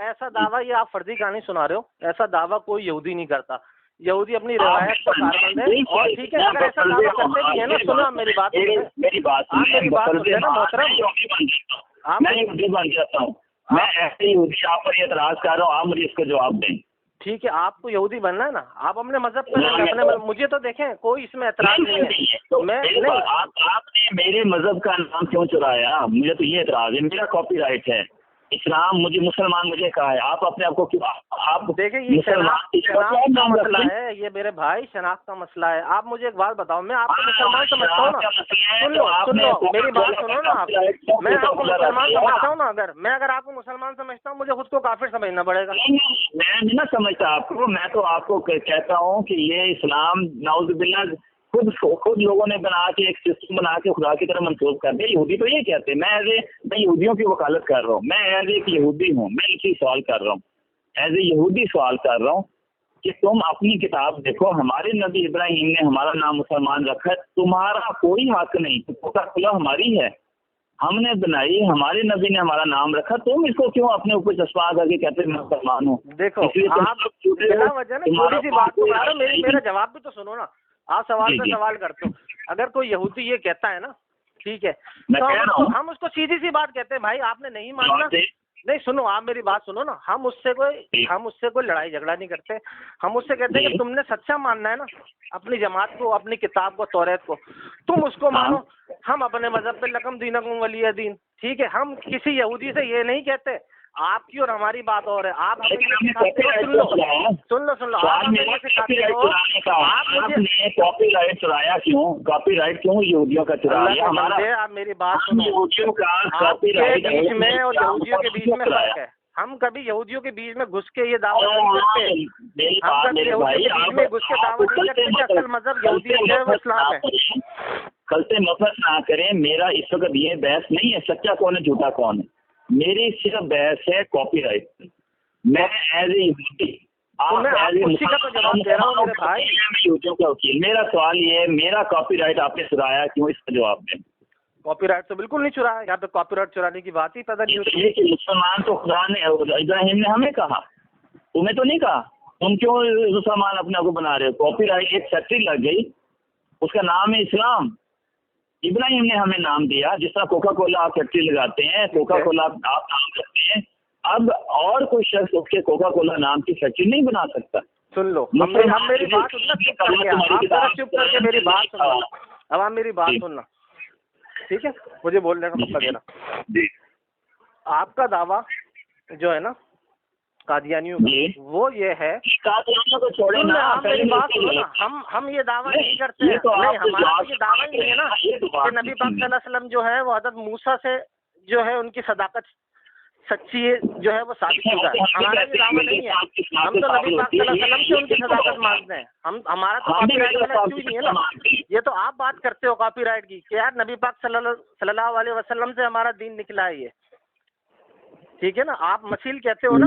[SPEAKER 1] ऐसा दावा ये आप फर्जी कहानी सुना रहे हो। ऐसा दावा कोई यहूदी नहीं करता। यहूदी अपनी रिवायत का कारबंद है। और ठीक है, अगर ऐसा दावा करते भी है ना, सुनो मेरी बात, आप मेरी बात सुनिए ना मोहतरम।
[SPEAKER 3] मैं यहूदी बन जाता हूँ, मैं ऐसे यहूदी आप पर एतराज कर रहा हूँ, आप मुझे इसका जवाब दें।
[SPEAKER 1] ठीक है, आपको यहूदी बनना है ना, आप अपने मजहब पर मुझे तो देखें कोई इसमें एतराज नहीं है।
[SPEAKER 3] तो आपने मेरे मजहब का नाम क्यों चुराया? मुझे तो ये एतराज है, मेरा कॉपीराइट है। इस्लाम मुझे, मुसलमान मुझे कहा है, आप अपने आप को क्यों? आप
[SPEAKER 1] देखिए, ये शनाख्त का मसला है, ये मेरे भाई शनाख्त का मसला है। आप मुझे एक बात बताओ, मैं आपको मुसलमान समझता हूँ ना, सुन लो मेरी बात सुनो ना आप। मैं आपको मुसलमान समझता हूँ ना, अगर आपको मुसलमान समझता हूँ, मुझे खुद को काफिर समझना पड़ेगा।
[SPEAKER 3] मैं नहीं ना समझता आपको, मैं तो आपको कहता हूँ कि ये इस्लाम नाउज़ुबिल्लाह खुद लोगों ने बना के एक सिस्टम बना के खुदा की तरफ मंसूब कर दिया। यहूदी तो ये कहते हैं। मैं यहूदियों की वकालत कर रहा हूँ, मैं एज एक यहूदी हूँ, मैं इसी सवाल कर रहा हूँ, एज ए यहूदी सवाल कर रहा हूँ कि तुम अपनी किताब देखो, हमारे नबी इब्राहिम ने हमारा नाम मुसलमान रखा है, तुम्हारा कोई हक नहीं। कोका-कोला हमारी है, हमने बनाई, हमारे नबी ने हमारा नाम रखा, तुम इसको क्यों अपने ऊपर चश्मा करके कहते मैं मुसलमान हूँ?
[SPEAKER 1] देखो, आप बिना वजह ना छोटी सी बात को मेरा जवाब भी तो सुनो ना। आप सवाल पे सवाल करते हो। अगर कोई यहूदी ये कहता है ना, ठीक है, तो हम उसको सीधी सी बात कहते हैं, भाई आपने नहीं मानना। नहीं सुनो, आप मेरी बात सुनो ना। हम उससे कोई लड़ाई झगड़ा नहीं करते। हम उससे कहते हैं कि तुमने सच्चा मानना है ना अपनी जमात को, अपनी किताब को, तौरात को, तुम उसको मानो। हम अपने मजहब पे लकम दीनकुम वलिय दीन, ठीक है। हम किसी यहूदी से ये नहीं कहते आपकी और हमारी बात और है। आप सुन लो आप मुझे सिखाते हो,
[SPEAKER 3] आपने कॉपीराइट चुराया क्यों? कॉपीराइट क्यों यहूदियों का चुराया? हमारा,
[SPEAKER 1] आप मेरी बात सुनो,
[SPEAKER 3] यहूदियों का कॉपीराइट
[SPEAKER 1] बीच में और यहूदियों के बीच में फर्क है। हम कभी यहूदियों के बीच में घुस के ये दावा नहीं करते। हम कभी यहूदियों के बीच में घुस के दावा नहीं करते कि असल मजहब यहूदियत है, वो इस्लाम है।
[SPEAKER 3] कल से मफरत ना करें। मेरा इस वक्त ये बहस नहीं है सच्चा कौन है झूठा कौन है, मेरी सिर्फ बहस है कॉपीराइट। मैं एज ए यहूदी,
[SPEAKER 1] उसी का तो जवाब दे रहा हूँ मेरे भाई।
[SPEAKER 3] यहूदियों का वकील, मेरा सवाल ये है, मेरा कॉपीराइट आपने चुराया क्यों? इसका जवाब दें।
[SPEAKER 1] कॉपीराइट तो बिल्कुल नहीं चुराया, यहाँ पे कॉपीराइट चुराने की बात ही पैदा नहीं होती।
[SPEAKER 3] ये कि मुसलमान तो खुदा ने, इब्राहिम ने हमें कहा, तुम्हें तो नहीं कहा। तुम क्यों मुसलमान अपने आप को बना रहे हो? कॉपीराइट एक फैक्ट्री लग गई, उसका नाम है इस्लाम। इब्राहिम ने हमें नाम दिया, जिस तरह कोका कोला आप फैक्ट्री लगाते हैं, कोका कोला आप नाम करते हैं। अब और कोई शख्स उसके कोका कोला नाम की फैक्ट्री नहीं बना सकता।
[SPEAKER 1] सुन लो, हम मेरी बात सुनना, चुप करके मेरी बात सुनना। अब आप मेरी बात सुनना, ठीक है? मुझे बोलने का मौका देना। आपका दावा जो है ना कादियानियों का, वो ये है,
[SPEAKER 3] को छोड़े ना,
[SPEAKER 1] मेरी बात सुनो ना। हम ये दावा नहीं करते हैं, नहीं हमारा ये दावा ही नहीं है ना कि नबी पाक सल्लल्लाहु अलैहि वसल्लम जो है वो हज़रत मूसा से जो है उनकी सदाकत सच्ची जो है वो साबित शुदा है। हमारा ये दावा नहीं है। हम तो नबी पाक सल्लल्लाहु अलैहि वसल्लम से उनकी सदाकत मांगते हैं। हमारा तो कॉपीराइट वाला इशू ही नहीं है ना। ये तो आप बात करते हो कॉपीराइट की कि यार नबी पाक सल्लल्लाहु अलैहि वसल्लम से हमारा दीन निकला है ये, ठीक है ना? आप मसील कहते हो ना,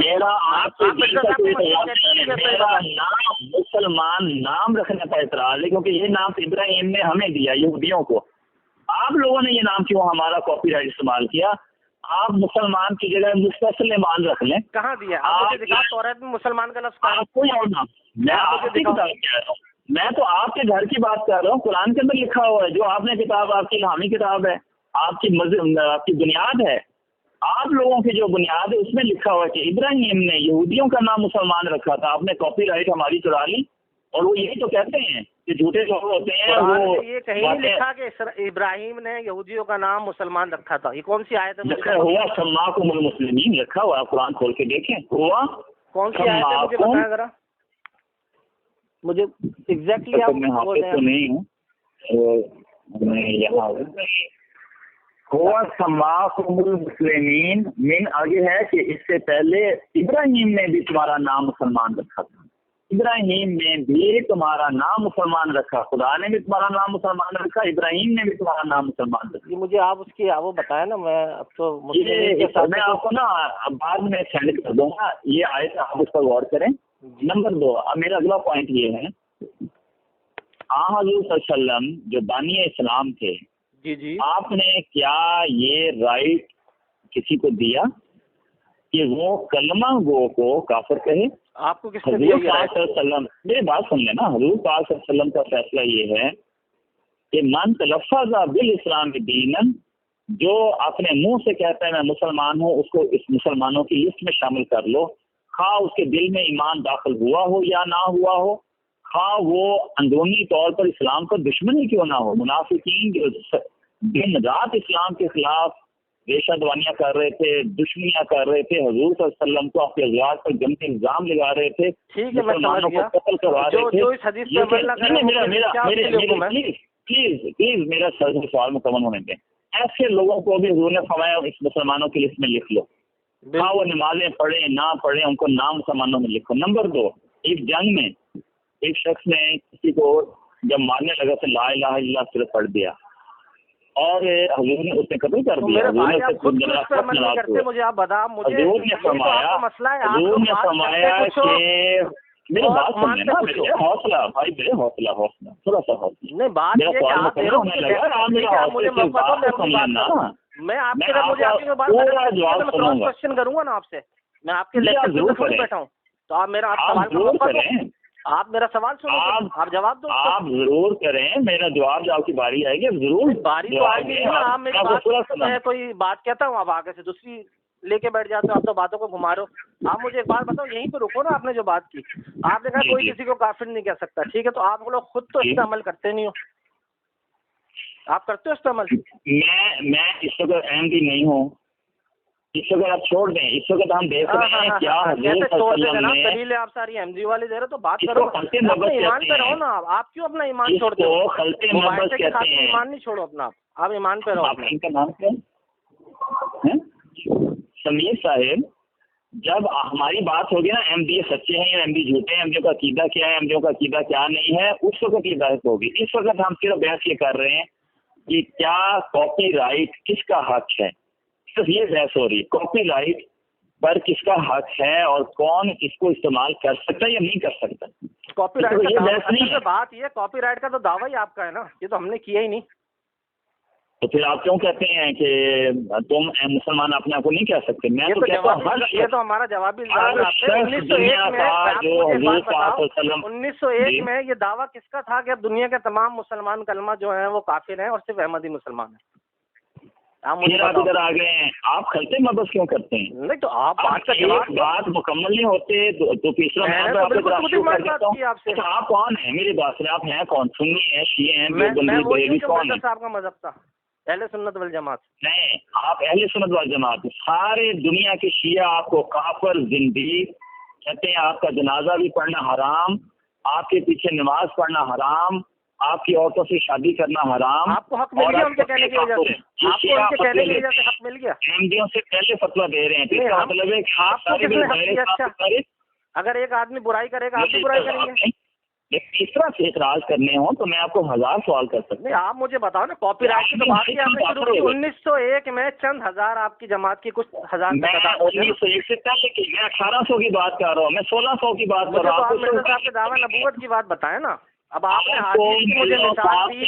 [SPEAKER 3] मुसलमान नाम रखने का एतराज है क्योंकि ये नाम इब्राहिम ने हमें दिया यहूदियों को। आप लोगों ने ये नाम क्यों हमारा कॉपीराइट इस्तेमाल किया? आप मुसलमान की जगह मुस्तसलिमान रख लें।
[SPEAKER 1] कहाँ दिया? आप मुझे दिखा, तौरात में मुसलमान का लफ्ज़ कहाँ?
[SPEAKER 3] कोई और नाम, मैं आपकी किताब कह रहा हूँ, मैं तो आपके घर की बात कर रहा हूँ। कुरान के अंदर लिखा हुआ है, जो आपने किताब, आपकी इल्हामी किताब है, आपकी बुनियाद है, आप लोगों की जो बुनियाद है उसमें लिखा हुआ है कि इब्राहिम ने यहूदियों का नाम मुसलमान रखा था, आपने कॉपीराइट हमारी चुरा ली। और वो यही तो कहते हैं कि झूठे लोग होते हैं। वो
[SPEAKER 1] ये कहीं नहीं लिखा कि इब्राहिम ने यहूदियों का नाम मुसलमान रखा था। ये कौन सी आयत है?
[SPEAKER 3] लिखा हुआ सम्माकुमुल मुस्लिमीन लिखा हुआ, आप कुरान खोल के देखें। हुआ
[SPEAKER 1] कौन सी आयत है, मुझे बताया जरा। मुझे एग्जैक्टली आप
[SPEAKER 3] मैं हाफिज तो नहीं हूँ, मैं यहाँ हुआ मुस्लिमीन मीन आगे है कि इससे पहले इब्राहिम ने भी तुम्हारा नाम मुसलमान रखा था, इब्राहिम ने भी तुम्हारा नाम मुसलमान रखा, खुदा ने भी तुम्हारा नाम मुसलमान रखा, इब्राहिम ने भी तुम्हारा नाम मुसलमान रखा।
[SPEAKER 1] ये मुझे आप उसकी वो बताया ना, मैं अब तो
[SPEAKER 3] मैं आपको ना बाद में सेंड कर दूंगा, ये आयत आप उस पर गौर करें। नंबर 2, अब मेरा अगला पॉइंट ये है, हज़रत सल्लम जो बानी इस्लाम थे,
[SPEAKER 1] जी,
[SPEAKER 3] आपने क्या ये राइट किसी को दिया कि वो कलमा गो को काफिर कहे?
[SPEAKER 1] आपको किसने दिया?
[SPEAKER 3] मेरी बात सुन लेना, हजूर पाक सल्लल्लाहु अलैहि वसल्लम का फैसला ये है कि मन तलफ़्फ़ज़ बिल इस्लाम दीनन, जो अपने मुंह से कहता है मैं मुसलमान हूँ, उसको इस मुसलमानों की लिस्ट में शामिल कर लो, खा उसके दिल में ईमान दाखिल हुआ हो या ना हुआ हो, खा वो अंदरूनी तौर पर इस्लाम का दुश्मन ही क्यों ना हो। मुनाफिकीन जो दिन रात इस्लाम के खिलाफ रेशादवानियां कर रहे थे, दुश्मनियां कर रहे थे, हजूर सल्लल्लाहु अलैहि वसल्लम को अपने अज़वाज पर गंदे इल्जाम लगा रहे थे, मुसलमानों को कत्ल करवा रहे थे। प्लीज मेरा सवाल मुकम्मल होने दें। ऐसे लोगों को भी हजूर ने फरमाया इस मुसलमानों की लिस्ट में लिख लो, हाँ वो नमाजें पढ़े ना पढ़े, उनको नाम मुसलमानों में लिखो। नंबर 2, एक जंग में एक शख्स ने किसी को जब मारने लगा तो ला इलाहा इल्लल्लाह सिर्फ पढ़ दिया और हजूर ने उसने कत्ल कर दिया। हजूर ने मेरी बात सुनिए ना, मेरे हौसला भाई, मेरे हौसला थोड़ा सा हौसला।
[SPEAKER 1] नहीं बात ये कि आप होने लगा, आप मेरे हौसले से बात को समझना। मैं आपके क्वेश्चन करूंगा ना आपसे, मैं आपके लेक्चर में थोड़ी बैठा हूँ, तो आप मेरा सवाल करें, आप मेरा सवाल सुनो, आप जवाब दो। आप
[SPEAKER 3] जरूर करें, मेरा जवाब जब आपकी बारी आएगी जरूर।
[SPEAKER 1] बारी तो आएगी ना, आप मेरी बात, मैं कोई बात कहता हूँ, आप आगे से दूसरी लेके बैठ जाते हो, आप तो बातों को घुमा रहे हो। आप मुझे एक बात बताओ, यहीं पे रुको ना, आपने जो बात की, आपने कहा कोई किसी को काफिर नहीं कह सकता, ठीक है, तो आप लोग खुद तो इस पर अमल करते नहीं हो, आप करते हो इस पर अमल?
[SPEAKER 3] मैं इस वक्त अहमदी नहीं हूँ, इस वक्त आप छोड़ दें, इस वक्त हम देख रहे हैं क्या दलील आप सारी अहमदी वाले दे रहे, तो बात करो, अपने ईमान पे रहो ना। आप क्यों अपना ईमान छोड़ते हो? ईमान नहीं छोड़ो अपना, आप ईमान पे रहो। इनका नाम क्या है? समीर साहिब, जब हमारी बात होगी ना अहमदी सच्चे हैं या अहमदी झूठे हैं, अहमदियों का अकीदा क्या है, अहमदियों का अकीदा क्या नहीं है, उस वक्त की बहस होगी। इस वक्त हम सिर्फ बहस ये कर रहे हैं कि क्या कॉपीराइट किसका हक है, सिर्फ ये बहस हो रही है, कॉपीराइट पर किसका हक है और कौन इसको इस्तेमाल कर सकता है या नहीं कर सकता।
[SPEAKER 1] कॉपीराइट का बहस नहीं है, बात ये कॉपीराइट का तो दावा ही आपका है ना, ये तो हमने किया ही नहीं। तो फिर आप क्यों कहते हैं कि तुम मुसलमान अपने आप को नहीं कह सकते? मैं तो कहता हूँ ये तो हमारा जवाबी 1901 में ये दावा किसका था कि अब दुनिया के तमाम मुसलमान कलमा जो है वो काफिर हैं और सिर्फ अहमदी मुसलमान है। आप मुझे इधर आ गए हैं, आप खलते मबस क्यों करते हैं? नहीं तो आप बात मुकम्मल नहीं होते तो तीसरा आप कौन है? मेरी बात से आप हैं कौन? सुन्नी है, शिये हैं, कौन है? आपका मजहब था अहले सुन्नत वल जमात? नहीं, आप अहले सुन्नत वल जमात। सारे दुनिया के शिया आपको काफिर जिंदगी कहते हैं, आपका जनाजा भी पढ़ना हराम, आपके पीछे नमाज पढ़ना हराम, आपकी औरतों से शादी करना हराम। आपको हक मिल गया उनके कहने की वजह से? आपको उनके कहने की वजह से हक मिल गया? अहमदियों से पहले फतवा दे रहे हैं, इसका मतलब है आपको किसने हक दिया? अच्छा, अगर एक आदमी बुराई करेगा आप भी बुराई करेंगे? इस तरह से इतराज करने हो तो मैं आपको 1000 सवाल कर सकता हूँ। आप मुझे बताओ ना, कॉपीराइट की तो बात ही आपने शुरू की 1901 में, चंद हजार आपकी जमात की कुछ हजार। 1901 से पहले की, मैं 1800 की बात कर रहा हूँ, मैं 1600 की बात कर रहा हूँ। आपके दावा नबूवत की बात बताए ना। अब आपने हदीस की मुझे मिसाल दी,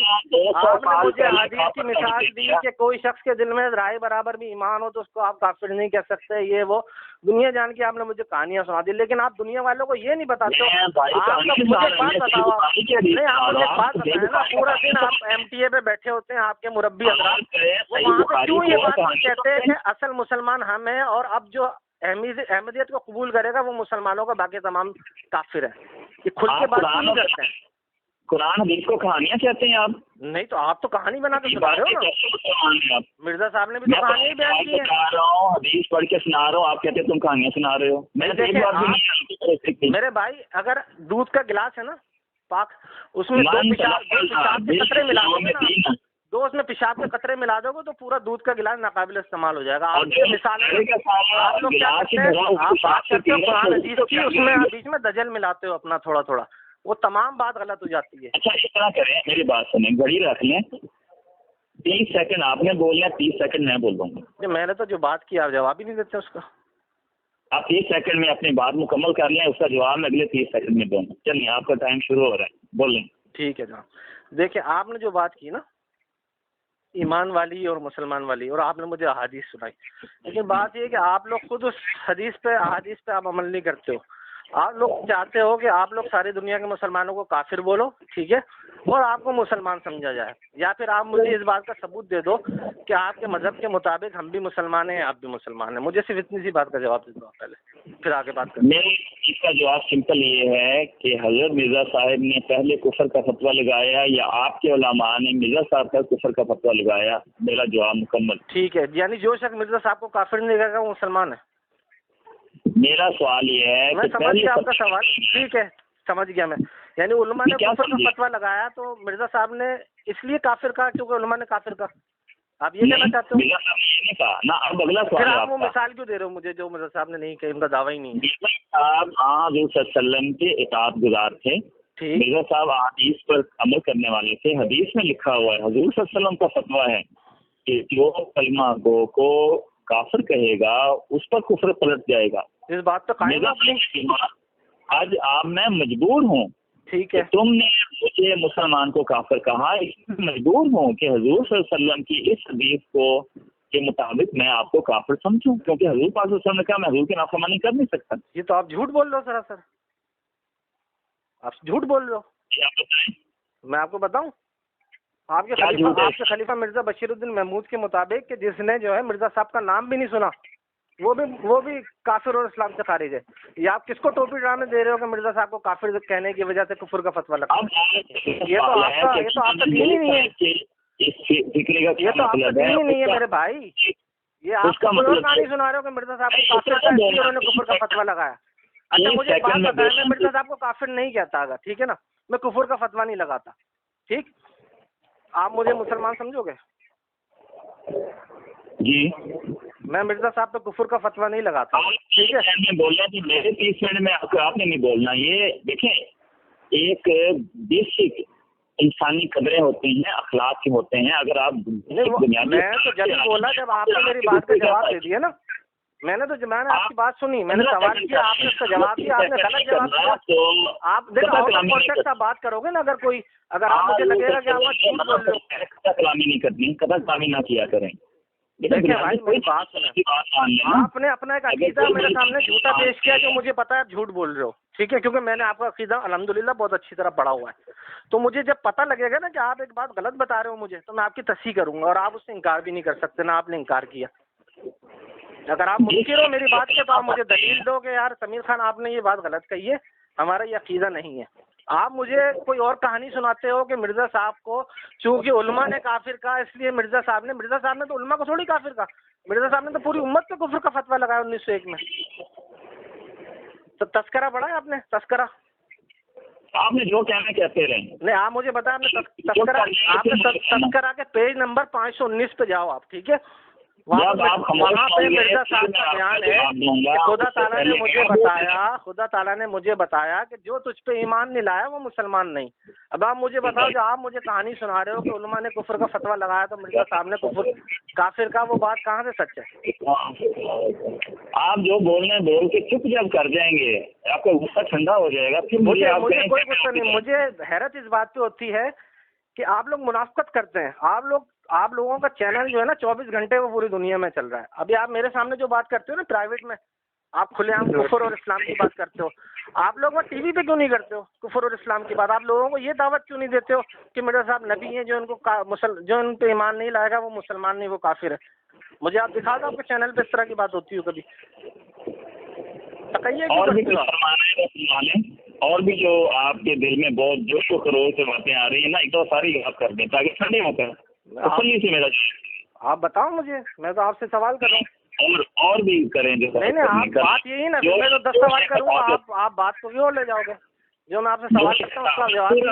[SPEAKER 1] आपने मुझे हदीस की मिसाल दी कि कोई शख्स के दिल में राय बराबर भी ईमान हो तो उसको आप काफिर नहीं कह सकते, ये वो दुनिया जान की आपने मुझे कहानियां सुना दी, लेकिन आप दुनिया वालों को ये नहीं बताते हो। मुझे बात बताओ, नहीं आप मुझे बात बताएं ना, पूरा दिन आप MTA पे बैठे होते हैं, आपके मुरब्बी हजरात, वो वहाँ पे क्यों ये बात कहते हैं कि असल मुसलमान हम हैं और अब जो अहमदियत को कबूल करेगा वो मुसलमानों का बाकी तमाम काफिर है? ये खुल के बात क्यों नहीं करते हैं? कुरान हदीस को कहानियां कहते हैं आप? नहीं तो आप तो कहानी बना के सुना रहे हो ना। मिर्जा साहब ने भी तो कहानी बयान की है। हदीस पढ़ के सुना रहा हूँ, आप कहते हैं तुम कहानियां सुना रहे हो। मैंने एक बार भी नहीं। मेरे भाई, अगर दूध का गिलास है ना, पाक, उसमें दो पेशाब के कतरे मिला दोगे ना, दो उसमें पेशाब के कतरे मिला दोगे तो पूरा दूध का गिलास नाकाबिल इस्तेमाल हो जाएगा। आप मिसाल आप लोग क्या करते हैं, आप बात करते हो कुरान हदीस की, उसमें आप बीच में दजल मिलाते हो अपना थोड़ा थोड़ा, वो तमाम बात गलत हो जाती है।
[SPEAKER 3] अच्छा इस तरह करें, मेरी बात सुने, घड़ी रख लें, 30 सेकंड आपने बोलना, 30 सेकंड मैं बोल दूंगा।
[SPEAKER 1] मैंने तो जो बात की आप जवाब ही नहीं देते उसका।
[SPEAKER 3] आप 30 सेकंड में अपनी बात मुकम्मल कर लें, उसका जवाब मैं अगले 30 सेकंड में दूंगा। चलिए आपका टाइम शुरू हो रहा है, बोलें।
[SPEAKER 1] ठीक है जनाब। देखिए आपने जो बात की ना ईमान वाली और मुसलमान वाली, और आपने मुझे अहादीस सुनाई, लेकिन बात ये है कि आप लोग खुद उस हदीस पे अहादीस पे आप अमल नहीं करते हो। आप लोग चाहते हो कि आप लोग सारी दुनिया के मुसलमानों को काफिर बोलो, ठीक है, और आपको मुसलमान समझा जाए, या फिर आप मुझे इस बात का सबूत दे दो कि आपके मजहब के मुताबिक हम भी मुसलमान हैं, आप भी मुसलमान हैं। मुझे सिर्फ इतनी सी बात का जवाब दे दो पहले, फिर आगे बात करें।
[SPEAKER 3] मेरे इसका जवाब सिंपल ये है कि हजरत मिर्जा साहब ने पहले कुफर का फतवा लगाया या आपके उलमा ने मिर्जा साहब का कुफर का फतवा लगाया? मेरा जवाब मुकम्मल।
[SPEAKER 1] ठीक है, यानी जो शख्स मिर्जा साहब को काफिर नहीं कहेगा वो मुसलमान है।
[SPEAKER 3] मेरा सवाल ये है,
[SPEAKER 1] मैं समझ गया आपका सवाल, ठीक है समझ गया मैं। यानी उलमा ने कुफर का फतवा लगाया तो मिर्जा साहब ने इसलिए काफिर कहा क्योंकि उलमा ने काफिर कहा, आप ये कहना चाहते हो?
[SPEAKER 3] मिर्जा साहब ने ये नहीं कहा ना। अब अगला सवाल,
[SPEAKER 1] फिर आप वो मिसाल क्यों दे रहे हो मुझे जो मिर्जा साहब ने नहीं कही, उनका दावा ही नहीं है।
[SPEAKER 3] साहब हज़रत के इताअत गुजार थे, मिर्जा साहब हदीस पर अमल करने वाले थे। हदीस में लिखा हुआ है, हजूर सल्लल्लाहु अलैहि वसल्लम का फतवा है कि जो कलमा गो को काफिर कहेगा उस पर कुफर पलट जाएगा।
[SPEAKER 1] इस बात तो कायम है।
[SPEAKER 3] आज आप मैं मजबूर हूँ,
[SPEAKER 1] ठीक है,
[SPEAKER 3] तुमने मुझे मुसलमान को काफिर कहा, इसमें मजबूर हूँ कि हजूर सल्लल्लाहु अलैहि वसल्लम की इस हदीस को के मुताबिक मैं आपको काफिर समझूं, क्योंकि हजूर पाक सल्लल्लाहु अलैहि वसल्लम ने कहा मैं हजूर की नाफरमानी कर नहीं सकता।
[SPEAKER 1] ये तो आप झूठ बोल रहे हो सरासर, आप झूठ बोल रहे हो।
[SPEAKER 3] क्या बताएं?
[SPEAKER 1] मैं आपको बताऊं, आपके खलीफा मिर्जा बशीरुद्दीन महमूद के मुताबिक कि जिसने जो है मिर्जा साहब का नाम भी नहीं सुना वो भी काफिर और इस्लाम से खारिज है। ये आप किसको टोपी डालने दे रहे हो कि मिर्जा साहब को काफिर कहने की वजह से कुफर का फतवा लगा? ये तो आपका दीन ही नहीं है, ये तो आपका दीन ही नहीं है मेरे भाई। ये आप कहानी सुना रहे हो कि मिर्जा साहब को काफिर का इसलिए उन्होंने कुफर का फतवा लगाया। अच्छा मुझे बात बताया, मैं मिर्जा साहब को काफिर नहीं कहता, अगर ठीक है ना, मैं कुफर का फतवा नहीं लगाता, ठीक, आप मुझे मुसलमान समझोगे?
[SPEAKER 3] जी,
[SPEAKER 1] मैं मिर्जा साहब पे कुफर का फतवा नहीं लगाता, ठीक है।
[SPEAKER 3] मैं बोलना कि मेरे 30 मिनट में आपने नहीं बोलना। ये देखें, एक बेसिक इंसानी कदरें होती हैं, अखलाक के होते हैं। अगर आप
[SPEAKER 1] मैं तो जब भी बोला जब आपने मेरी बात का जवाब दे दिया ना, मैंने आपकी बात सुनी, मैंने सवाल किया, आपने उसका जवाब दिया, आपने गलत जवाब दिया। तो आप देखो आप बात करोगे ना, अगर आप मुझे लगेगा कि आप झूठ बोल रहे हो,
[SPEAKER 3] कथा कलामी नहीं करनी, कथा कलामी ना किया करें।
[SPEAKER 1] देखिए भाई मेरी बात सुना, आपने अपना एक अकीदा मेरे सामने झूठा पेश किया जो मुझे पता है आप झूठ बोल रहे हो, ठीक है, क्योंकि मैंने आपका अकीदा अल्हम्दुलिल्लाह बहुत अच्छी तरह पढ़ा हुआ है। तो मुझे जब पता लगेगा ना कि आप एक बात गलत बता रहे हो मुझे, तो मैं आपकी तस्हीह करूंगा, और आप उससे इनकार भी नहीं कर सकते ना आपने इनकार किया। अगर आप मुनकिर हो मेरी बात के तो आप मुझे दलील दो कि यार समीर खान आपने ये बात गलत कही है, हमारा ये अकीदा नहीं है। आप मुझे कोई और कहानी सुनाते हो कि मिर्जा साहब को चूंकि उलमा ने काफिर कहा इसलिए मिर्जा साहब ने तो उलमा को थोड़ी काफिर कहा, मिर्जा साहब ने तो पूरी उम्मत पे कुफर का फतवा लगाया 1901 में। तो तस्करा पढ़ा है आपने? तस्करा
[SPEAKER 3] आपने जो कहना कहते रहे।
[SPEAKER 1] नहीं आप मुझे बताया, आपने तस्करा के पेज नंबर 519 पे जाओ आप, ठीक है, वहाँ पे मिर्जा साहब का बयान है कि खुदा ताला ने मुझे बताया कि जो तुझ पे ईमान नहीं लाया वो मुसलमान नहीं। अब आप मुझे बताओ, जो आप मुझे कहानी सुना रहे हो कि उलमा ने कुफर का फतवा लगाया तो मिर्जा साहब ने कुफर काफिर का, वो बात कहाँ से सच है?
[SPEAKER 3] आप जो बोलने बोल के चुप जब कर जाएंगे आपका गुस्सा ठंडा हो जाएगा, फिर
[SPEAKER 1] मुझे कोई गुस्सा नहीं। मुझे हैरत इस बात पे होती है कि आप लोग मुनाफकत करते हैं। आप लोगों का चैनल जो है ना 24 घंटे वो पूरी दुनिया में चल रहा है। अभी आप मेरे सामने जो बात करते हो ना प्राइवेट में, आप खुलेआम कुफर और इस्लाम की बात करते हो, आप लोग टीवी पे क्यों नहीं करते हो कुफर और इस्लाम की बात? आप लोगों को ये दावत क्यों नहीं देते हो कि मिर्जा साहब नबी हैं, जो उन पे ईमान नहीं लाएगा वो मुसलमान नहीं, वो काफिर है? मुझे आप दिखा दो आपके चैनल पे इस तरह की बात होती हो कभी?
[SPEAKER 3] और भी जो आपके दिल में बहुत जोश व खरोश से बातें आ रही है ना, एक तो सारी याद कर दें ताकि ठंडे होकर से मेरा। आप
[SPEAKER 1] बताओ मुझे, मैं तो आपसे सवाल कर रहा हूँ।
[SPEAKER 3] और भी करें जो
[SPEAKER 1] नहीं आप बात यही ना, मैं तो 10 सवाल करूँगा, आप बात को क्यों ले जाओगे? जो मैं आपसे सवाल करता हूँ उसका जवाब
[SPEAKER 3] पूरा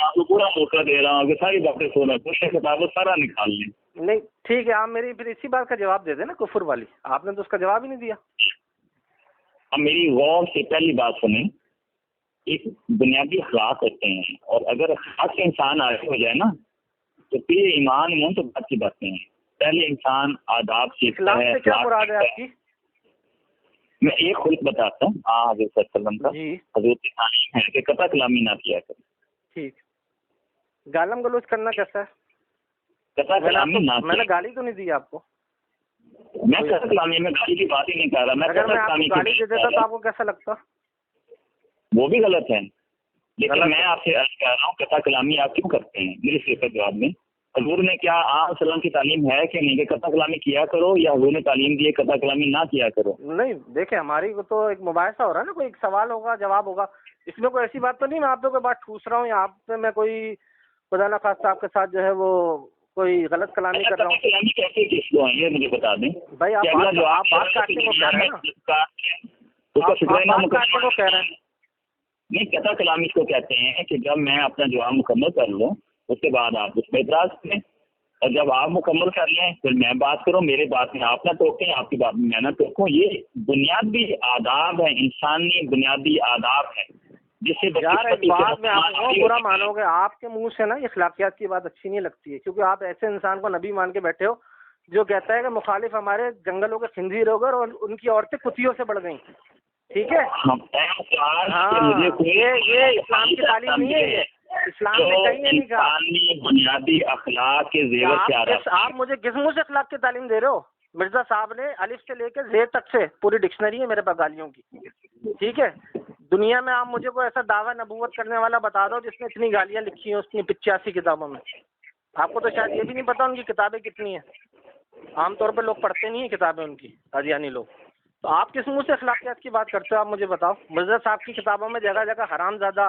[SPEAKER 3] आपको पूरा मौका दे रहा हूँ कि सारी बातें सुना, कुछ किताबों सारा निकाल लें।
[SPEAKER 1] नहीं ठीक है, आप मेरी फिर इसी बात का जवाब दे देना, कुफर वाली। आपने तो उसका जवाब ही नहीं दिया।
[SPEAKER 3] अब मेरी गौर से पहली बात सुने, एक बुनियादी अखलाक होते हैं, और अगर अखलाक से इंसान आगे हो जाए ना तो फिर ईमान ईमान तो बात की बातें हैं। पहले इंसान आदाब सीखता है।
[SPEAKER 1] क्या मुराद है आपकी?
[SPEAKER 3] मैं एक खुद बताता हूँ हज़रत सल्लम का हजूर की तालीम है कि कता कलामी ना किया करें।
[SPEAKER 1] ठीक, गालम गलोच करना कैसा है?
[SPEAKER 3] कता कलामी ना,
[SPEAKER 1] मैंने गाली तो नहीं दी आपको।
[SPEAKER 3] मैं कता कलामी में गाली की बात ही नहीं कर रहा। मैं
[SPEAKER 1] अगर मैं आपको गाली दे देता तो आपको कैसा लगता?
[SPEAKER 3] वो भी गलत है, लेकिन मैं आपसे अर्ज कर रहा हूँ कता कलामी आप क्यों करते हैं? मेरे सिर्फ जवाब में हजूर ने क्या सल्लम की तालीम है कि नहीं कि कता कलामी किया करो, या हजूर ने तालीम दी है कता कलामी ना किया करो?
[SPEAKER 1] नहीं देखे, हमारी तो एक मुबाहिसा हो रहा है ना, कोई एक सवाल होगा जवाब होगा, इसमें कोई ऐसी बात तो नहीं मैं आप पे कोई बात ठूस रहा हूँ या आप पे मैं कोई खुदा ना खास्ता आपके साथ जो है वो कोई गलत कलामी कर रहा हूँ।
[SPEAKER 3] कलामी कैसे किसको है ये मुझे बता दें
[SPEAKER 1] भाई। आप बात काटने को कह रहे हैं ना, काटने को कह रहे हैं।
[SPEAKER 3] नहीं, कता कलामी इसको कहते हैं कि जब मैं अपना जवाब मुकम्मल कर लूँ उसके बाद आप उस पर एतराज करें, और जब आप मुकम्मल कर लें फिर मैं बात करूँ, मेरे बात में आप ना टोकें, आपकी बात में मैं ना टोकूं। ये बुनियादी आदाब है, इंसानी बुनियादी आदाब है, जिससे
[SPEAKER 1] यार एक बात में आप बुरा मानोगे, आपके मुंह से ना इखलाकियात की बात अच्छी नहीं लगती है, क्योंकि आप ऐसे इंसान को नबी मान के बैठे हो जो कहता है कि मुखालिफ हमारे जंगलों के खिंजीर हो गए और उनकी औरतें कुतियों से बढ़ गई। ठीक है, ये इस्लाम की तालीम नहीं है, ये इस्लाम ने कहीं नहीं कहा।
[SPEAKER 3] बुनियादी अखलाक के जेवर से आ रहा है।
[SPEAKER 1] आप मुझे किस मुंह से अखलाक की तालीम दे रहे हो? मिर्जा साहब ने अलिफ से लेकर जेड तक से पूरी डिक्शनरी है मेरे पास गालियों की। ठीक है, दुनिया में आप मुझे कोई ऐसा दावा नबूवत करने वाला बता दो जिसने इतनी गालियां लिखी हैं उसकी 85 किताबों में। आपको तो शायद ये भी नहीं पता उनकी किताबें कितनी हैं। आमतौर पर लोग पढ़ते नहीं है किताबें उनकी, कादियानी लोग। तो आप किस मुंह से अखलाकियात की बात करते हो? आप मुझे बताओ। मिर्जा साहब की किताबों में जगह जगह हरामजादा,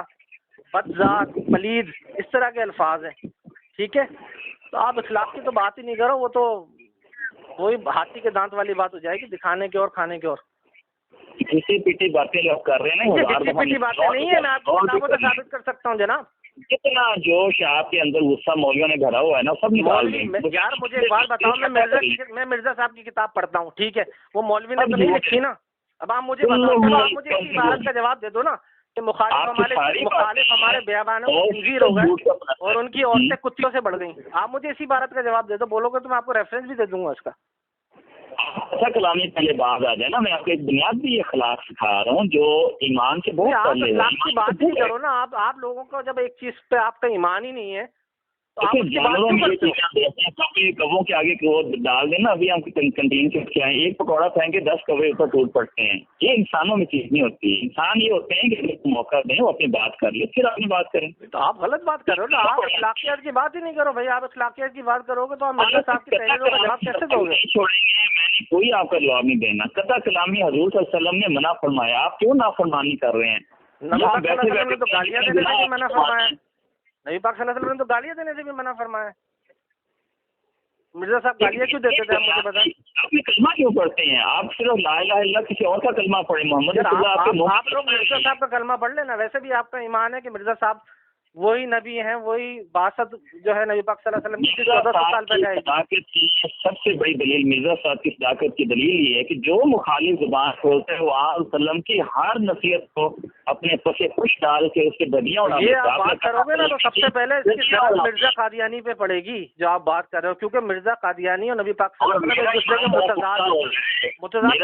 [SPEAKER 1] बदजात, पलीद इस तरह के अल्फाज हैं। ठीक है, तो आप अखलाक की तो बात ही नहीं करो, वो तो वही हाथी के दांत वाली बात हो जाएगी, दिखाने की और खाने की। और
[SPEAKER 3] किसी पीटी बातें लोग कर रहे हैं,
[SPEAKER 1] पीटी बातें नहीं है, मैं आपको किताबों से साबित कर सकता हूँ जनाब।
[SPEAKER 3] जितना जोश आपके अंदर गुस्सा मौलवियों ने भरा हुआ है ना, सब निकाल दें।
[SPEAKER 1] यार मुझे एक बात बताओ, मैं मिर्जा साहब की किताब पढ़ता हूँ, ठीक है, वो मौलवी ने तो नहीं लिखी ना। अब आप मुझे बताओ, आप मुझे इसी बात का जवाब दे दो ना कि मुखालिफ हमारे बयाबानों को खंजीर हो गए और उनकी औरतें कुत्तियों से बढ़ गई। आप मुझे इसी बात का जवाब दे दो। बोलोगे तो मैं आपको रेफरेंस भी दे दूंगा उसका।
[SPEAKER 3] अच्छा कलामी पहले बात आ जाए ना, मैं आपको एक बुनियादी अखलाक सिखा रहा हूँ जो ईमान से बहुत पहले है।
[SPEAKER 1] अखलाक की बात ही करो ना आप लोगों को जब एक चीज पे आपका ईमान ही नहीं है तो आप
[SPEAKER 3] जानवरों में ये चीजें देते हैं, कभी कवों के आगे वो डाल देना। अभी हम कैंटीन से क्या है, एक पकौड़ा फेंके 10 कौवे ऊपर टूट पड़ते हैं। ये इंसानों में चीज नहीं होती। इंसान ये होते हैं कि मौका दें, वो अपनी बात कर ले, फिर अपनी बात करें।
[SPEAKER 1] तो आप गलत बात कर रहे हो ना, आप अखलाकियात की बात ही नहीं करो भाई। आप अखलाकियात की बात करोगे तो आप मिर्जा साहब की तहरीरों का जवाब कैसे दोगे?
[SPEAKER 3] छोड़ेंगे, मैंने कोई आपका जवाब नहीं देना। कता कलामी हजूर सल्लल्लाहु अलैहि वसल्लम ने मना फरमाया, आप क्यों नाफरमानी कर रहे हैं?
[SPEAKER 1] नबी पाक सल्लल्लाहु अलैहि वसल्लम ने तो गालियां देने से भी मना फरमाया। नबी पाक सल्लल्लाहु अलैहि वसल्लम ने तो गालियां देने से भी मना फरमाया। मिर्जा साहब गालियां क्यों देते थे? आप मुझे बताएं।
[SPEAKER 3] आप कलमा क्यों पढ़ते हैं? आप सिर्फ ला इलाहा इल्लल्लाह किसी और का कलमा पढ़े। मोहम्मद
[SPEAKER 1] आप लोग मिर्जा साहब का कलमा पढ़ लेना। वैसे भी आपका ईमान है कि मिर्जा साहब वही नबी हैं, वही बासत जो है नबी पाक सल्लल्लाहु अलैहि वसल्लम की 1400 साल पहले।
[SPEAKER 3] सबसे बड़ी दलील मिर्जा साहब की सदाकत की दलील ये है कि जो मुखालिफ जुबान खोलते हैं वो वसल्लम की हर नसीहत को अपने पसे खुश डाल के उसके बदियां उड़ा।
[SPEAKER 1] ये आप बात करोगे ना तो सबसे पहले इसकी जरूरत मिर्जा कादियानी पे पड़ेगी जो आप बात कर रहे हो, क्योंकि मिर्जा कादियानी और नबी पाक सल्लल्लाहु अलैहि वसल्लम एक दूसरे के मुतजाद समझते हैं। मुतजाद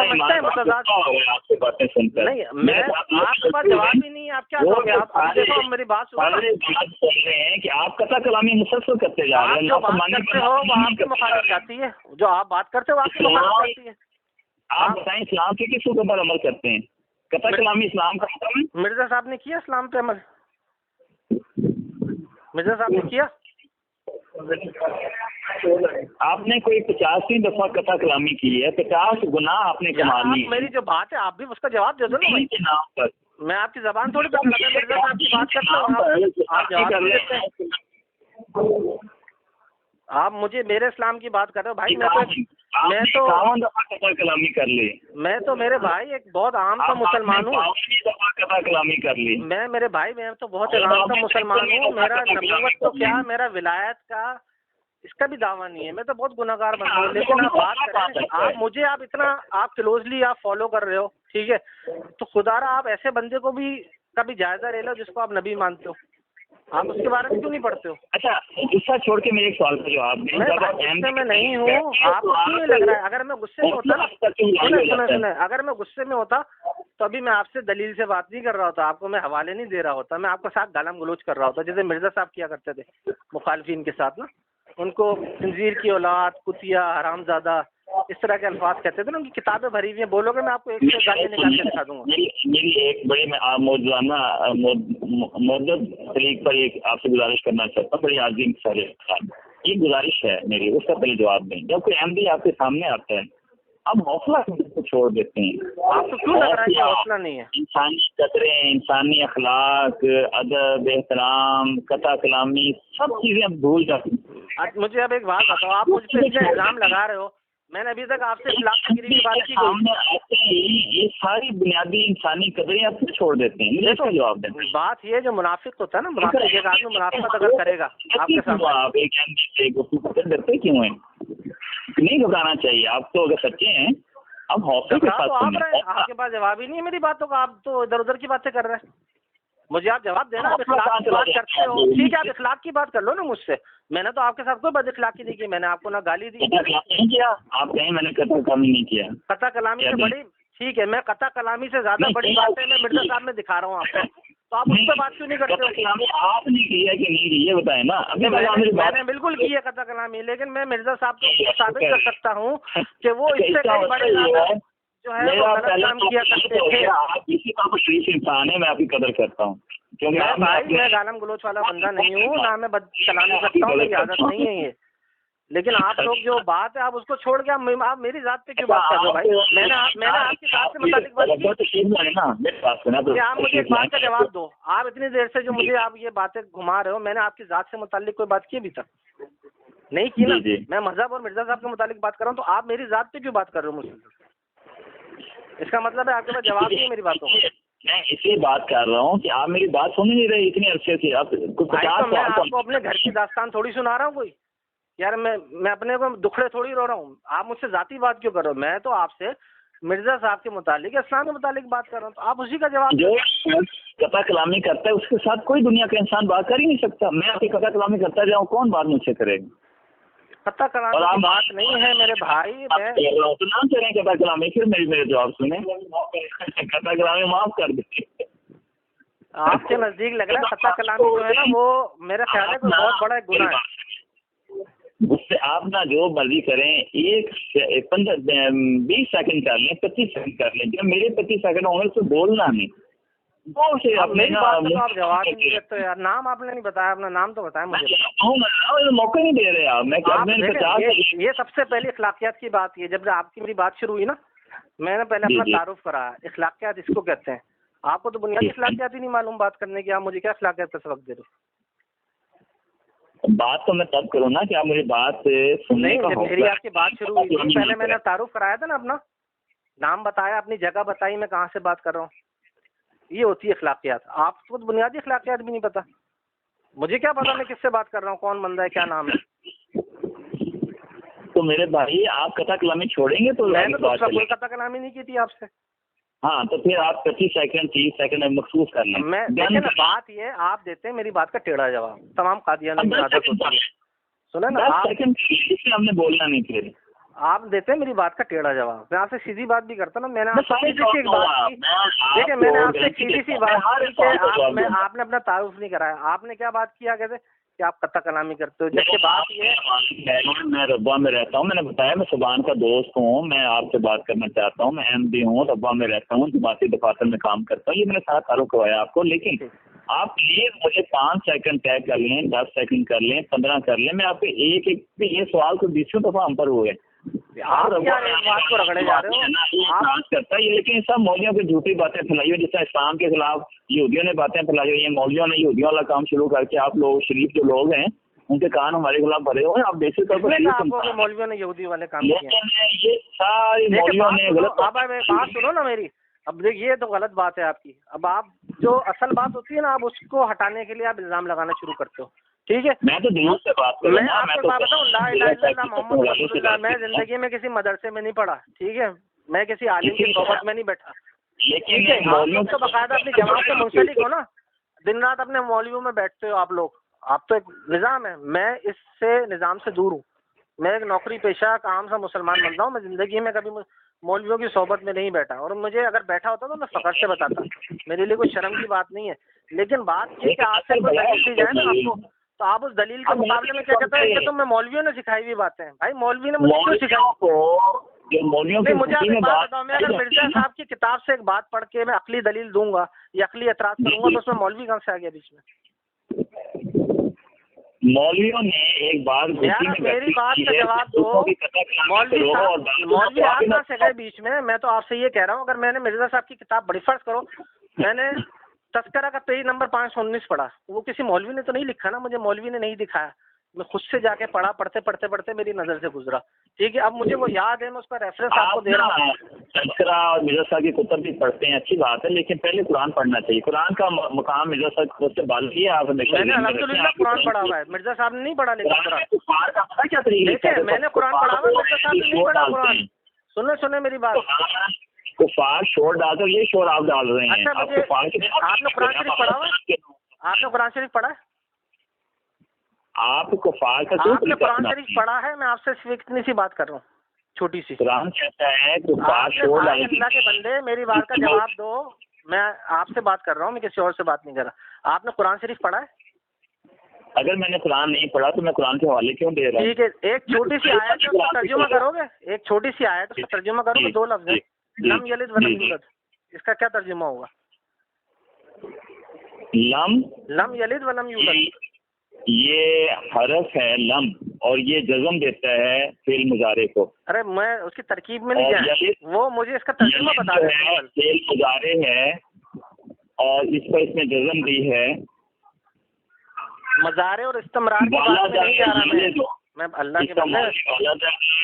[SPEAKER 1] नहीं, मैं आपके पास जवाब ही नहीं है। आप क्या करोगे? आप देखो मेरी बात सुनो।
[SPEAKER 3] बोल रहे हैं कि आप कथा कलामी मुसलसल करते जा रहे हैं।
[SPEAKER 1] जो बात करते हो वो आपकी मुखालिफ जाती है, जो आप बात करते हो आपकी मुखालिफ जाती है।
[SPEAKER 3] आप बताएं इस्लाम के किस ऊपर अमल करते हैं? कथा कलामी इस्लाम का है?
[SPEAKER 1] मिर्जा साहब ने किया इस्लाम पे अमल? मिर्जा साहब ने किया?
[SPEAKER 3] आपने कोई 85 दफा कथा कलामी की है, 50 गुना आपने कमा ली।
[SPEAKER 1] मेरी जो बात है आप भी उसका जवाब दे दो ना भाई के नाम पर। मैं आपकी जबान थोड़ी पकड़ रहा हूं। मिर्जा साहब की बात करता हूँ, आप जवाब देते हैं। आप मुझे मेरे इस्लाम की बात कर रहे हो भाई। मैं तो
[SPEAKER 3] कलामी कर ली।
[SPEAKER 1] मैं तो मेरे भाई एक बहुत आम सा मुसलमान हूँ।
[SPEAKER 3] कलामी कर ली।
[SPEAKER 1] मैं मेरे भाई मैं तो बहुत आम सा मुसलमान हूँ। मेरा नबूवत तो क्या, मेरा विलायत का इसका भी दावा नहीं है। मैं तो बहुत गुनाहगार बंदा हूँ। लेकिन आप बात करें, आप मुझे आप इतना आप क्लोजली आप फॉलो कर रहे हो, ठीक है, तो खुदारा आप ऐसे बंदे को भी कभी जायजा ले लो जिसको आप नबी मानते हो, आप उसके बारे में क्यों नहीं पढ़ते हो?
[SPEAKER 3] अच्छा, गुस्सा छोड़ के मेरे एक सवाल का जवाब दें।
[SPEAKER 1] गुस्से में नहीं हूँ, आपको क्यों नहीं लग रहा है? अगर मैं गुस्से में होता सुने, अगर मैं गुस्से में होता तो अभी मैं आपसे दलील से बात नहीं कर रहा होता, आपको मैं हवाले नहीं दे रहा होता, मैं आपके साथ गालम गलोच कर रहा होता, जैसे मिर्जा साहब किया करते थे मुखालफिन के साथ ना, उनको खंजीर की औलाद, कुतिया, हरामजादा, इस तरह के अल्फाज कहते थे ना। उनकी किताबें भरी हुई हैं, बोलोगे मैं आपको एक से गाली निकाल के दिखा दूंगा।
[SPEAKER 3] मेरी एक बड़ी मैं मौजूदा मौजूद तरीक पर एक आपसे गुजारिश करना चाहता हूँ, बड़ी आजीम सारे ये गुजारिश है मेरी, उसका पहले जवाब दें। जब कोई अहमदी आपके सामने आता है, अब हौसला को छोड़ देते हैं।
[SPEAKER 1] आपको क्यों लग रहा है कि हौसला नहीं है?
[SPEAKER 3] इंसानी कदरें, इंसानी अखलाक, अदब, एहतराम, कता कलामी, सब चीजें अब भूल जाती हैं।
[SPEAKER 1] मुझे अब एक बात बताओ, आप मुझ पर इतना इल्जाम लगा रहे हो, मैंने अभी तक आपसे इखलाक़ की बात की कोई?
[SPEAKER 3] ये सारी बुनियादी इंसानी कदरें आप छोड़ देते हैं। मुझे इसका जवाब दें।
[SPEAKER 1] बात ये जो मुनाफिक होता है ना, मुनाफिक एक आदमी मुनाफिकत अगर करेगा आपके सामने,
[SPEAKER 3] आप एक डरते क्यों हैं? नहीं घबराना चाहिए। आप तो अगर सच्चे हैं अब हौसले के साथ
[SPEAKER 1] आपके पास जवाब ही नहीं है मेरी बातों का, आप तो इधर उधर की बातें कर रहे हैं। मुझे आप जवाब देना। आप इखलाक की बात करते हो, ठीक है, आप इखलाक की बात कर लो ना मुझसे। मैंने तो आपके साथ कोई बद इखलाकी नहीं की, मैंने आपको ना गाली दी
[SPEAKER 3] नहीं किया। आप कहीं मैंने कता कलामी नहीं किया।
[SPEAKER 1] कता कलामी से बड़ी, ठीक है, मैं कता कलामी से ज्यादा बड़ी बातें मैं मिर्जा साहब में दिखा रहा हूँ आपको, तो आप उस पर बात क्यों नहीं करते हो?
[SPEAKER 3] आपने किया कि नहीं की ये बताए ना।
[SPEAKER 1] मैंने बिल्कुल की है कता कलामी, लेकिन मैं मिर्जा साहब को साबित कर सकता हूँ कि वो इससे कई बड़े जो है वो गलत काम किया करते थे।
[SPEAKER 3] आप किसी का शरीफ इंसान है, मैं आपकी कदर करता हूँ, क्योंकि
[SPEAKER 1] भाई मैं गालम गलोच वाला बंदा नहीं हूँ, ना मैं बद कलामी करता हूँ, मेरी आदत नहीं है ये। लेकिन आप लोग जो बात है आप उसको छोड़ के आप मेरी जात पे क्यों बात कर रहे हो भाई? मैंने आपकी जात से मुताबिक बात की। आप मुझे एक बात का जवाब दो, आप इतनी देर से जो मुझे आप ये बातें घुमा रहे हो, मैंने आपकी जात से मुतालिक कोई बात की अभी तक? नहीं की ना। मैं मजहब और मिर्जा साहब के मुतालिक बात कर रहा हूँ, तो आप मेरी जात पे क्यों बात कर रहे हो मुझसे? इसका मतलब है आपके पास जवाब नहीं है मेरी बातों का।
[SPEAKER 3] मैं इसी बात कर रहा हूँ कि आप मेरी बात सुन नहीं रहे इतने अरसे से। आप
[SPEAKER 1] मैं आपको अपने घर की दास्तान थोड़ी सुना रहा हूँ कोई यार, मैं अपने को दुखड़े थोड़ी रो रहा हूँ। आप मुझसे जाती बात क्यों कर रहे हो? मैं तो आपसे मिर्जा साहब के मुतालिक, इस्लाम के मुतालिक बात कर रहा हूँ, तो आप उसी का जवाब।
[SPEAKER 3] जो कता कलामी करता है उसके साथ कोई दुनिया का इंसान बात कर ही नहीं सकता। मैं आपकी कता कलामी करता जाऊँ, कौन बात मुझसे करेगा?
[SPEAKER 1] कता कलामी की बात नहीं है मेरे भाई। मैं
[SPEAKER 3] तो नाम करें कता कलामी, फिर मेरे जवाब सुने। कता कलामी माफ कर दे।
[SPEAKER 1] आपके नजदीक लग रहा है कता कलामी जो है ना, वो मेरा ख्याल है कोई बहुत बड़ा गुनाह है।
[SPEAKER 3] उससे आप ना जो मर्जी करें, 20 सेकंड कर लें, 25 सेकंड कर लें, जब मेरे 25 सेकंड होंगे तो बोलना नहीं।
[SPEAKER 1] मेरी बात तो आप जवाब ही नहीं देते यार। नाम आपने नहीं बताया, अपना नाम तो बताया मुझे।
[SPEAKER 3] मौका नहीं दे रहे आप। मैं
[SPEAKER 1] ये सबसे पहले इखलाकियात की बात है। जब आपकी मेरी बात शुरू हुई ना, मैंने पहले अपना तारुफ कराया, इखलाकियात इसको कहते हैं। आपको तो बुनियादी इखलाकियात ही नहीं मालूम बात करने की, आप मुझे क्या इखलाकियात का सबक दे रहे हो?
[SPEAKER 3] बात तो मैं तब करूँ ना कि आप मुझे बात सुनने का।
[SPEAKER 1] मेरी आपकी बात शुरू हुई थी, पहले मैंने तारुफ कराया था ना, अपना नाम बताया, अपनी जगह बताई, मैं कहाँ से बात कर रहा हूँ। ये होती है इखलाकियात। आपको तो बुनियादी इखलाकियात भी नहीं पता। मुझे क्या पता मैं किससे बात कर रहा हूँ, कौन बंदा है, क्या नाम है?
[SPEAKER 3] तो मेरे भाई आप कथा कलामी छोड़ेंगे तो
[SPEAKER 1] मैंने तो कोई कथा कलामी नहीं की थी आपसे।
[SPEAKER 3] हाँ, तो फिर आप 25 सेकंड 30 सेकंड महसूस कर लें।
[SPEAKER 1] मैं देखिए ना, बात ये आप देते हैं मेरी बात का टेढ़ा जवाब। तमाम कादियानी की आदत होती है। सुने ना, आप
[SPEAKER 3] हमने बोलना नहीं, फिर
[SPEAKER 1] आप देते हैं मेरी बात का टेढ़ा जवाब। मैं आपसे सीधी बात भी करता ना। मैंने आपसे सीधी सी एक बात की, देखिए मैंने आपसे सीधी सी बात की, आपने अपना तारुफ नहीं कराया। आपने क्या बात किया, कहते कि आप कत्ता कलामी करते हो, जबकि बात ये
[SPEAKER 3] मैं रब्बा में रहता हूँ। मैंने बताया मैं सुबान का दोस्त हूँ, मैं आपसे बात करना चाहता हूँ। मैं एमडी हूँ, रब्बा में रहता हूँ, जमाती दफातर में काम करता हूँ। ये मैंने सारा तारुफ करवाया आपको। लेकिन आप प्लीज मुझे 5 सेकंड तय कर लें, 10 सेकंड कर लें, 15 कर लें। मैं आपको एक ये सवाल को 20 दफा हम पर हुए।
[SPEAKER 1] आप बात को रगड़े जा रहे हो।
[SPEAKER 3] आप करता है, लेकिन सब मौलियों की झूठी बातें फैलाई, जैसे इस्लाम के खिलाफ यहूदियों ने बातें फैलाई हुई हैं। मौलियों ने यहूदियों वाला काम शुरू करके आप लोग शरीफ जो लोग हैं उनके कान हमारे खिलाफ भरे हुए हैं। आप बेसिक तौर पर
[SPEAKER 1] आपको मौलवियों ने यहूदी वाले काम किए,
[SPEAKER 3] ये सारी मौलवियों ने गलत।
[SPEAKER 1] अब बात सुनो ना मेरी, अब देखिए ये तो गलत बात है आपकी। अब आप जो असल बात होती है ना, आप उसको हटाने के लिए आप इल्जाम लगाना शुरू करते हो, ठीक है।
[SPEAKER 3] मैं तो दिलों से बात कर रहा हूं,
[SPEAKER 1] मैं आपको बात बताऊं, ला इलाहा इल्लल्लाह मोहम्मद रसूलुल्लाह, मैं जिंदगी में किसी मदरसे में नहीं पढ़ा, ठीक है, मैं किसी आलिम की सोहबत में नहीं बैठा,
[SPEAKER 3] लेकिन
[SPEAKER 1] आप लोग तो बाकायदा अपनी जमात से मुंसलिक हो ना, दिन रात अपने मौलवियों में बैठते हो आप लोग। आप तो एक निज़ाम है, मैं इससे निज़ाम से दूर हूँ। मैं एक नौकरी पेशा काम सा मुसलमान बनता हूँ। मैं जिंदगी में कभी मौलवियों की सोहबत में नहीं बैठा, और मुझे अगर बैठा होता तो मैं फख्र से बताता, मेरे लिए कोई शर्म की बात नहीं है। लेकिन बात ये कि आपसे कोई दलील दी जाए ना आपको, तो आप उस दलील के मुकाबले में क्या कहते हैं कि तुम मौलवियों ने सिखाई हुई बातें हैं। भाई मौलवी ने मुझे क्यों सिखाई? मुझे आप बात बताओ, मैं अगर मिर्जा साहब की किताब से एक बात पढ़ के मैं अकली दलील दूंगा या अकली एतराज करूंगा, तो उसमें मौलवी कहाँ से आ गया बीच में?
[SPEAKER 3] मौलवियों ने एक बात
[SPEAKER 1] मेरी बात का जवाब दो। मौलवी आप कहाँ से गए बीच में? मैं तो आपसे ये कह रहा हूँ, अगर मैंने मिर्जा साहब की किताब बड़ी, फर्ज करो मैंने तस्करा का पेज नंबर 519 पढ़ा, वो किसी मौलवी ने तो नहीं लिखा ना, मुझे मौलवी ने नहीं दिखाया, मैं खुद से जाके पढ़ा, पढ़ते पढ़ते पढ़ते मेरी नजर से गुजरा, ठीक है। अब मुझे वो याद है, मैं उसका रेफरेंस आपको दे रहा हूँ।
[SPEAKER 3] तस्करा और मिर्जा साहब की कुतुब भी पढ़ते हैं, अच्छी बात है, लेकिन पहले कुरान पढ़ना चाहिए। कुरान का मुकाम मिर्जा साहब से बाल किया आपने?
[SPEAKER 1] मैंने अल्हम्दुलिल्लाह कुरान पढ़ा हुआ है, मिर्जा साहब ने नहीं पढ़ा। लेकिन
[SPEAKER 3] क्या तरीका है?
[SPEAKER 1] मैंने कुरान पढ़ा हुआ है, मिर्जा साहब ने नहीं पढ़ा कुरान। सुने मेरी बात,
[SPEAKER 3] कुफार शोर डाल दो, ये शोर आप डाल रहे हैं।
[SPEAKER 1] अच्छा मुझे, आपने कुरान शरीफ पढ़ा हुआ है? आपने कुरान शरीफ पढ़ा है?
[SPEAKER 3] आप कुफार का
[SPEAKER 1] आपने कुरान शरीफ पढ़ा है? मैं आपसे सिर्फ इतनी सी बात कर रहा हूँ, छोटी सी।
[SPEAKER 3] कुरान कहता है कुफार शोर डाल
[SPEAKER 1] अल्लाह के बंदे मेरी बात का जवाब दो, मैं आपसे बात कर रहा हूँ, मैं किसी और से बात नहीं कर रहा। आपने कुरान शरीफ पढ़ा है?
[SPEAKER 3] अगर मैंने कुरान नहीं पढ़ा तो मैं कुरान के हवाले क्यों दे रहा हूँ?
[SPEAKER 1] ठीक है, एक छोटी सी आयत उसका तर्जुमा करोगे? एक छोटी सी आयत उसका तर्जुमा करोगे? 2 लफ्ज है, लम यलिद वलम यूलद, इसका क्या तर्जुमा होगा? लम यलिद वलम यूलद,
[SPEAKER 3] ये हरफ है लम, और ये जज़म देता है फिल मुजारे को।
[SPEAKER 1] अरे मैं उसकी तरकीब में नहीं जाए, वो मुझे इसका तर्जुमा बता दे।
[SPEAKER 3] फिल मुजारे है और इस पर इसमें जज़म दी है।
[SPEAKER 1] मजारे और इस्तिमरार की बात में नहीं जा रहा मैं अल्लाह के बंदे,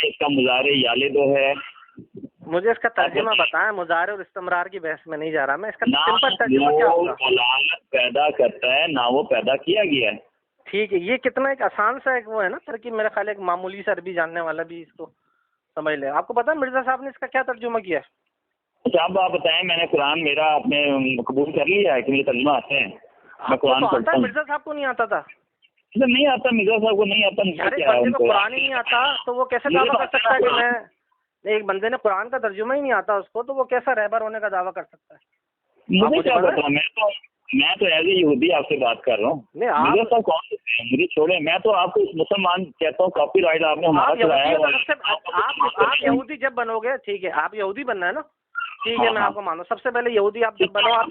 [SPEAKER 3] इसका मुजारे याले दो है।
[SPEAKER 1] मुझे इसका तर्जुमा बताएं, मुजारे और इस्तिमरार की बहस में नहीं जा रहा मैं। इसका सिंपल तर्जुमा क्या होगा?
[SPEAKER 3] पैदा करता है ना, वो पैदा किया गया है।
[SPEAKER 1] ठीक है, ये कितना एक आसान सा एक वो है ना तरकीब, मेरा ख्याल एक मामूली सा अरबी जानने वाला भी इसको समझ ले। आपको पता है मिर्जा साहब ने इसका क्या तर्जुमा किया है?
[SPEAKER 3] अच्छा आप बताएं, मैंने कुरान मेरा अपने कबूल कर लिया है कि मुझे तर्जुमा आते हैं, मैं कुरान पढ़ता हूं।
[SPEAKER 1] मिर्जा साहब को नहीं आता था?
[SPEAKER 3] नहीं आता, मिर्जा साहब को नहीं आता।
[SPEAKER 1] बंदे को कुरान ही नहीं आता तो वो कैसे दावा कर सकता है कि मैं, एक बंदे ने कुरान का तर्जुमा ही नहीं आता उसको, तो वो कैसा रहबर होने का दावा कर सकता है?
[SPEAKER 3] मुझे क्या पता, मैं तो एज ए यहूदी आपसे बात कर रहा हूँ। मिर्जा साहब कौन से हैं? मुझे छोड़े, मैं तो आपको मुसलमान कहता हूँ। कॉपीराइट आपने हमारा चलाया है।
[SPEAKER 1] आप यहूदी जब बनोगे, ठीक है, आप यहूदी बनना है ना, ठीक है, मैं आपको मानो। सबसे पहले यहूदी आप जब बनो, आप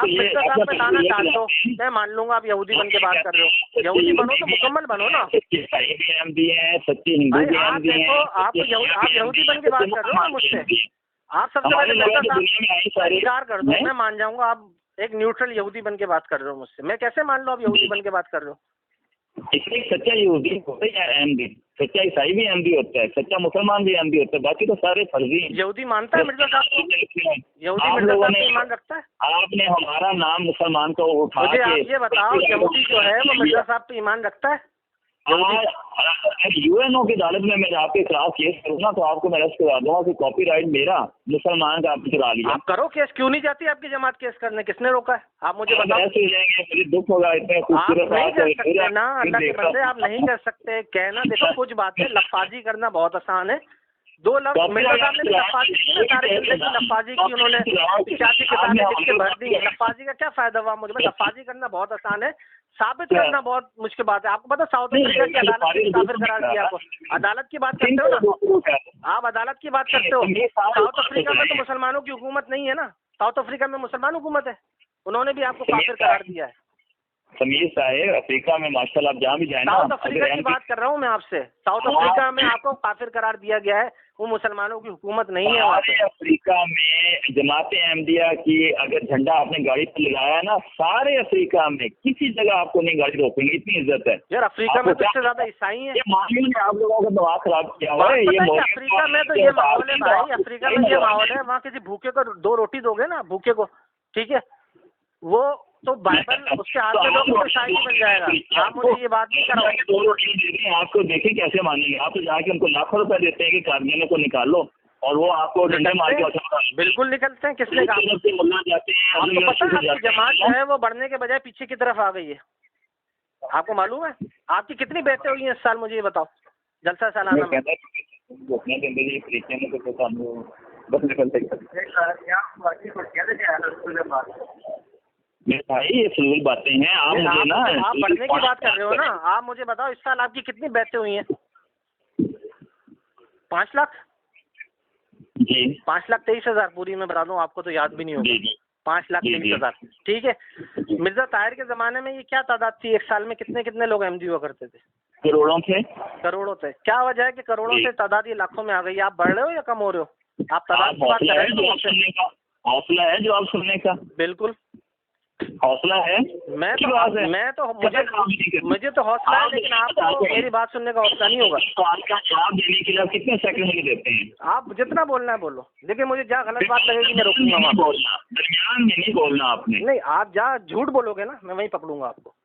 [SPEAKER 1] मिर्जा साहब पे दाना डाल दो, मैं मान लूंगा आप यहूदी बन के बात कर रहे हो। यहूदी बनो तो मुकम्मल बनो ना।
[SPEAKER 3] ईसाई भी अहमदी है, सच्ची हिंदू भी अहमदी है।
[SPEAKER 1] आप यहूदी बन के बात कर रहे हो ना मुझसे। आप सबसे पहले मिर्जा साहब इनकार कर दो, मैं मान जाऊंगा आप एक न्यूट्रल यहूदी बन के बात कर रहे हो मुझसे। मैं कैसे मान लो आप यहूदी बन के बात कर रहे हो?
[SPEAKER 3] इसलिए सच्चा यहूदी होता है अहमदी, सच्चा ईसाई भी अहमदी होता है, सच्चा मुसलमान भी अहमदी होता है, बाकी तो सारे फर्जी हैं।
[SPEAKER 1] यहूदी मानता है मिर्जा साहब को? यहूदी मिर्जा साहब को ईमान रखता है?
[SPEAKER 3] आपने हमारा नाम मुसलमान को उठा के,
[SPEAKER 1] मुझे आप ये बताओ, यहूदी जो है वो मिर्जा साहब पे ईमान रखता है?
[SPEAKER 3] यूएनओ की अदालत में मैं आपके खिलाफ केस करूंगा तो आपको मैं अर्ज करा दूंगा कि कॉपीराइट मेरा, मुसलमान का आपने चुरा लिया।
[SPEAKER 1] आप करो केस, क्यों नहीं जाती आपकी जमात केस करने? किसने रोका है? आप मुझे बताओ।
[SPEAKER 3] ऐसे जाएंगे, मुझे दुख होगा। इतने खूबसूरत
[SPEAKER 1] नहीं कर सकते ना, अल्लाह के बंदे आप नहीं कर सकते। कहना देखो कुछ बात है, लफाजी करना बहुत आसान है। 2 लफ्ज मिर्जा साहब ने लफाजी की ना, सारे जिले की लफाजी की उन्होंने 85 किताबें लिख के भर दी। लफाजी का क्या फायदा हुआ मुझे? लफाजी करना बहुत आसान है, साबित करना बहुत मुश्किल बात है। आपको पता साउथ अफ्रीका की अदालत ने काफिर करार दिया आपको। अदालत की बात करते हो ना आप, अदालत की बात करते हो। साउथ अफ्रीका में तो मुसलमानों की हुकूमत नहीं है ना, साउथ अफ्रीका में मुसलमान हुकूमत है, उन्होंने भी आपको काफिर करार दिया है।
[SPEAKER 3] समीर साहब, अफ्रीका में माशाल्लाह आप जहाँ भी जाए ना,
[SPEAKER 1] साउथ अफ्रीका की बात कर रहा हूँ मैं आपसे। साउथ अफ्रीका में आपको काफिर करार दिया गया है, वो मुसलमानों की हुकूमत नहीं है वहाँ पे।
[SPEAKER 3] अफ्रीका में जमाते अहमदिया की अगर झंडा आपने गाड़ी पर लगाया ना, सारे अफ्रीका में किसी जगह आपको नहीं गाड़ी रोकेंगे, इतनी इज्जत है
[SPEAKER 1] यार। अफ्रीका में तो इससे ज्यादा ईसाई है।
[SPEAKER 3] ये मामले ने आप लोगों का दिमाग खराब किया हुआ है। ये
[SPEAKER 1] अफ्रीका में तो ये माहौल है भाई, अफ्रीका में ये माहौल है, वहाँ किसी भूखे को 2 रोटी दोगे ना, भूखे को, ठीक है, वो तो बाइबल उसके हाथ में लोग तो ईसाई बन जाएगा। आप मुझे ये बात नहीं कराओगे।
[SPEAKER 3] 2 रोटी दे रहे हैं आपको, देखें कैसे मानेंगे आप? तो जाके उनको लाखों रुपए देते हैं कि कारखाने को निकालो और वो आपको डंडे मार के
[SPEAKER 1] बिल्कुल निकलते हैं। किसने कहा?
[SPEAKER 3] जाते हैं।
[SPEAKER 1] आपको पता है आपकी जमात जो है वो बढ़ने के बजाय पीछे की तरफ आ गई है। आपको मालूम है आपकी कितनी बेहतर हुई है इस साल? मुझे ये बताओ जलसा सालाना में।
[SPEAKER 3] भाई ये फजूल बातें हैं। आप मुझे ना,
[SPEAKER 1] आप बढ़ने की बात कर रहे हो ना, आप मुझे बताओ इस साल आपकी कितनी बैठें हुई हैं? 5 लाख
[SPEAKER 3] जी,
[SPEAKER 1] 5,23,000 पूरी मैं बता दूं, आपको तो याद भी नहीं होगा। 5,23,000, ठीक है। मिर्जा ताहिर के जमाने में ये क्या तादाद थी? एक साल में कितने कितने लोग अहमदी हुआ करते थे?
[SPEAKER 3] करोड़ों थे।
[SPEAKER 1] करोड़ों थे। क्या वजह है कि करोड़ों से तादाद ये लाखों में आ गई? आप बढ़ रहे हो या कम हो रहे हो? आप तादाद की बात कर रहे हो।
[SPEAKER 3] हौसला है जवाब सुनने का, बिल्कुल हौसला है। मैं तो
[SPEAKER 1] मुझे तो हौसला है, लेकिन आपको मेरी बात सुनने का हौसला नहीं होगा।
[SPEAKER 3] सवाल का जवाब देने के लिए आप कितने सेकंड में देते हैं?
[SPEAKER 1] आप जितना बोलना है बोलो, देखिए मुझे जहाँ गलत बात लगेगी मैं रोकूंगा।
[SPEAKER 3] दरमियान में नहीं बोलना आपने।
[SPEAKER 1] नहीं, आप जहाँ झूठ बोलोगे ना मैं वहीं पकड़ूंगा आपको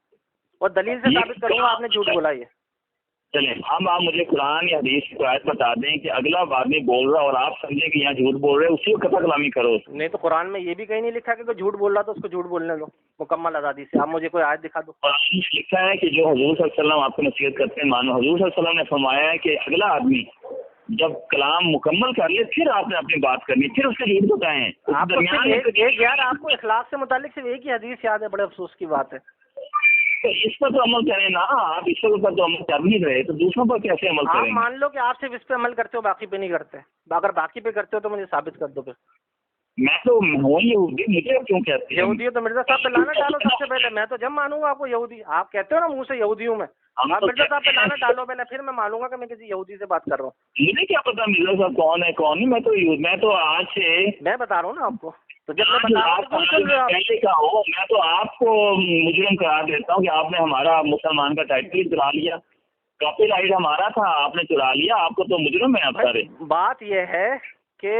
[SPEAKER 1] और दलील से साबित करूंगा आपने झूठ बोला। ये
[SPEAKER 3] चले हम आप मुझे कुरान या हदीस की आयत बता दें कि अगला आदमी बोल रहा और आप समझे कि यहाँ झूठ बोल रहे हैं, उसी को कथा कलामी करो।
[SPEAKER 1] नहीं तो कुरान में ये भी कहीं नहीं लिखा कि कोई झूठ बोल रहा तो उसको झूठ बोलने दो मुकम्मल आज़ादी से। आप मुझे कोई आयत दिखा दो।
[SPEAKER 3] लिखा है कि जो हुजूर सल्लल्लाहु अलैहि वसल्लम आपको नसीहत करते हैं मानो। हुजूर सल्लल्लाहु अलैहि वसल्लम ने फरमाया है कि अगला आदमी जब कलाम मुकम्मल कर ले फिर आपने अपनी बात करनी, फिर उसके झूठ बताएं।
[SPEAKER 1] यार आपको इखलास से मुतालिक सिर्फ एक ही हदीस याद है, बड़े अफसोस की बात है।
[SPEAKER 3] तो इस पर तो अमल करें ना। आप इस पर तो अमल कर नहीं रहे तो दूसरों पर कैसे अमल करें?
[SPEAKER 1] आप मान लो कि आप सिर्फ इस पे अमल करते हो, बाकी पे नहीं करते। अगर बाकी पे करते हो तो मुझे साबित कर दो। फिर
[SPEAKER 3] मैं तो हूँ यहूदी, मुझे क्यों कहते हैं
[SPEAKER 1] यहूदी हो? तो मिर्जा साहब पे लाना डालो सबसे पहले। मैं तो जब मानूंगा आपको यहूदी। आप कहते हो ना मुंह से यहूदी हूँ मैं। आप मिर्जा साहब पे लाना डालो पहले, फिर मैं मानूंगा कि मैं किसी यहूदी से बात कर रहा हूँ।
[SPEAKER 3] मुझे क्या पता मिर्जा साहब कौन है कौन नहीं। मैं तो आज से
[SPEAKER 1] मैं बता रहा हूँ ना आपको। तो जब मैं
[SPEAKER 3] तो आपको मुजरिम करार देता हूँ कि आपने हमारा मुसलमान का टाइटल चुरा लिया, कॉपीराइट हमारा था, आपने चुरा लिया। आपको तो मुजरिम है आप सारे।
[SPEAKER 1] बात यह है कि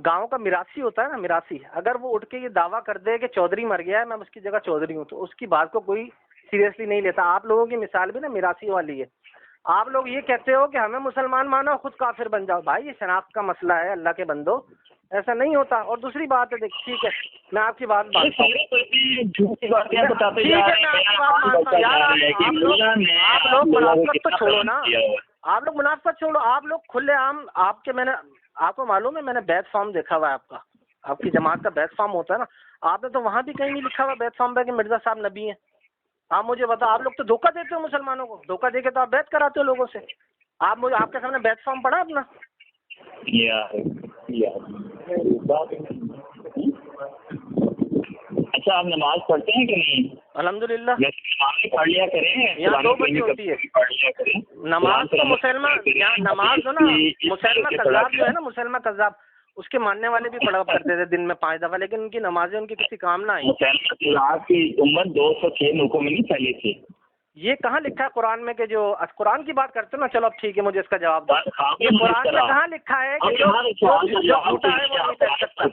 [SPEAKER 1] गांव का मिरासी होता है ना, मिरासी, अगर वो उठ के ये दावा कर दे कि चौधरी मर गया है, मैं उसकी जगह चौधरी हूँ, तो उसकी बात को कोई सीरियसली नहीं लेता। आप लोगों की मिसाल भी ना मिरासी वाली है। आप लोग ये कहते हो कि हमें मुसलमान मानो खुद काफिर बन जाओ। भाई ये शनाख्त का मसला है, अल्लाह के बंदो, ऐसा नहीं होता। और दूसरी बात है, देखिए ठीक है मैं आपकी बात आप लोग मुनाफिकत तो छोड़ो ना, आप लोग मुनाफिकत छोड़ो। आप लोग खुलेआम आपके, मैंने आपको मालूम है मैंने बैत फॉर्म देखा हुआ है आपका, आपकी जमात का बैत फॉर्म होता है ना, आपने तो वहाँ भी कहीं नहीं लिखा हुआ बैत फॉर्म पे कि मिर्जा साहब नबी हैं। आप मुझे बताओ, आप लोग तो धोखा देते हो मुसलमानों को, धोखा देके तो आप बैत कराते हो लोगों से। आप मुझे आपके सामने बैत फॉर्म पढ़ा अपना?
[SPEAKER 3] अच्छा आप नमाज पढ़ते हैं कि नहीं?
[SPEAKER 1] अल्हम्दुलिल्लाह
[SPEAKER 3] पढ़ लिया करें।
[SPEAKER 1] यहाँ 2 बजे होती है नमाज। तो मुसलमान नमाज हो ना, मुसलमान कज़्ज़ाब जो है ना, मुसलमान कज़्ज़ाब, उसके मानने वाले भी पढ़ा करते थे दिन में 5 दफा, लेकिन उनकी नमाजें उनकी किसी काम ना आई।
[SPEAKER 3] की उम्मत 206 मुल्कों में नहीं फैली थी।
[SPEAKER 1] ये कहाँ लिखा है कुरान में कि जो कुरान की बात करते हो ना, चलो अब ठीक है मुझे इसका जवाब दो। ये कुरान में कहाँ लिखा है कि जो झूठा है वो नहीं कर सकता?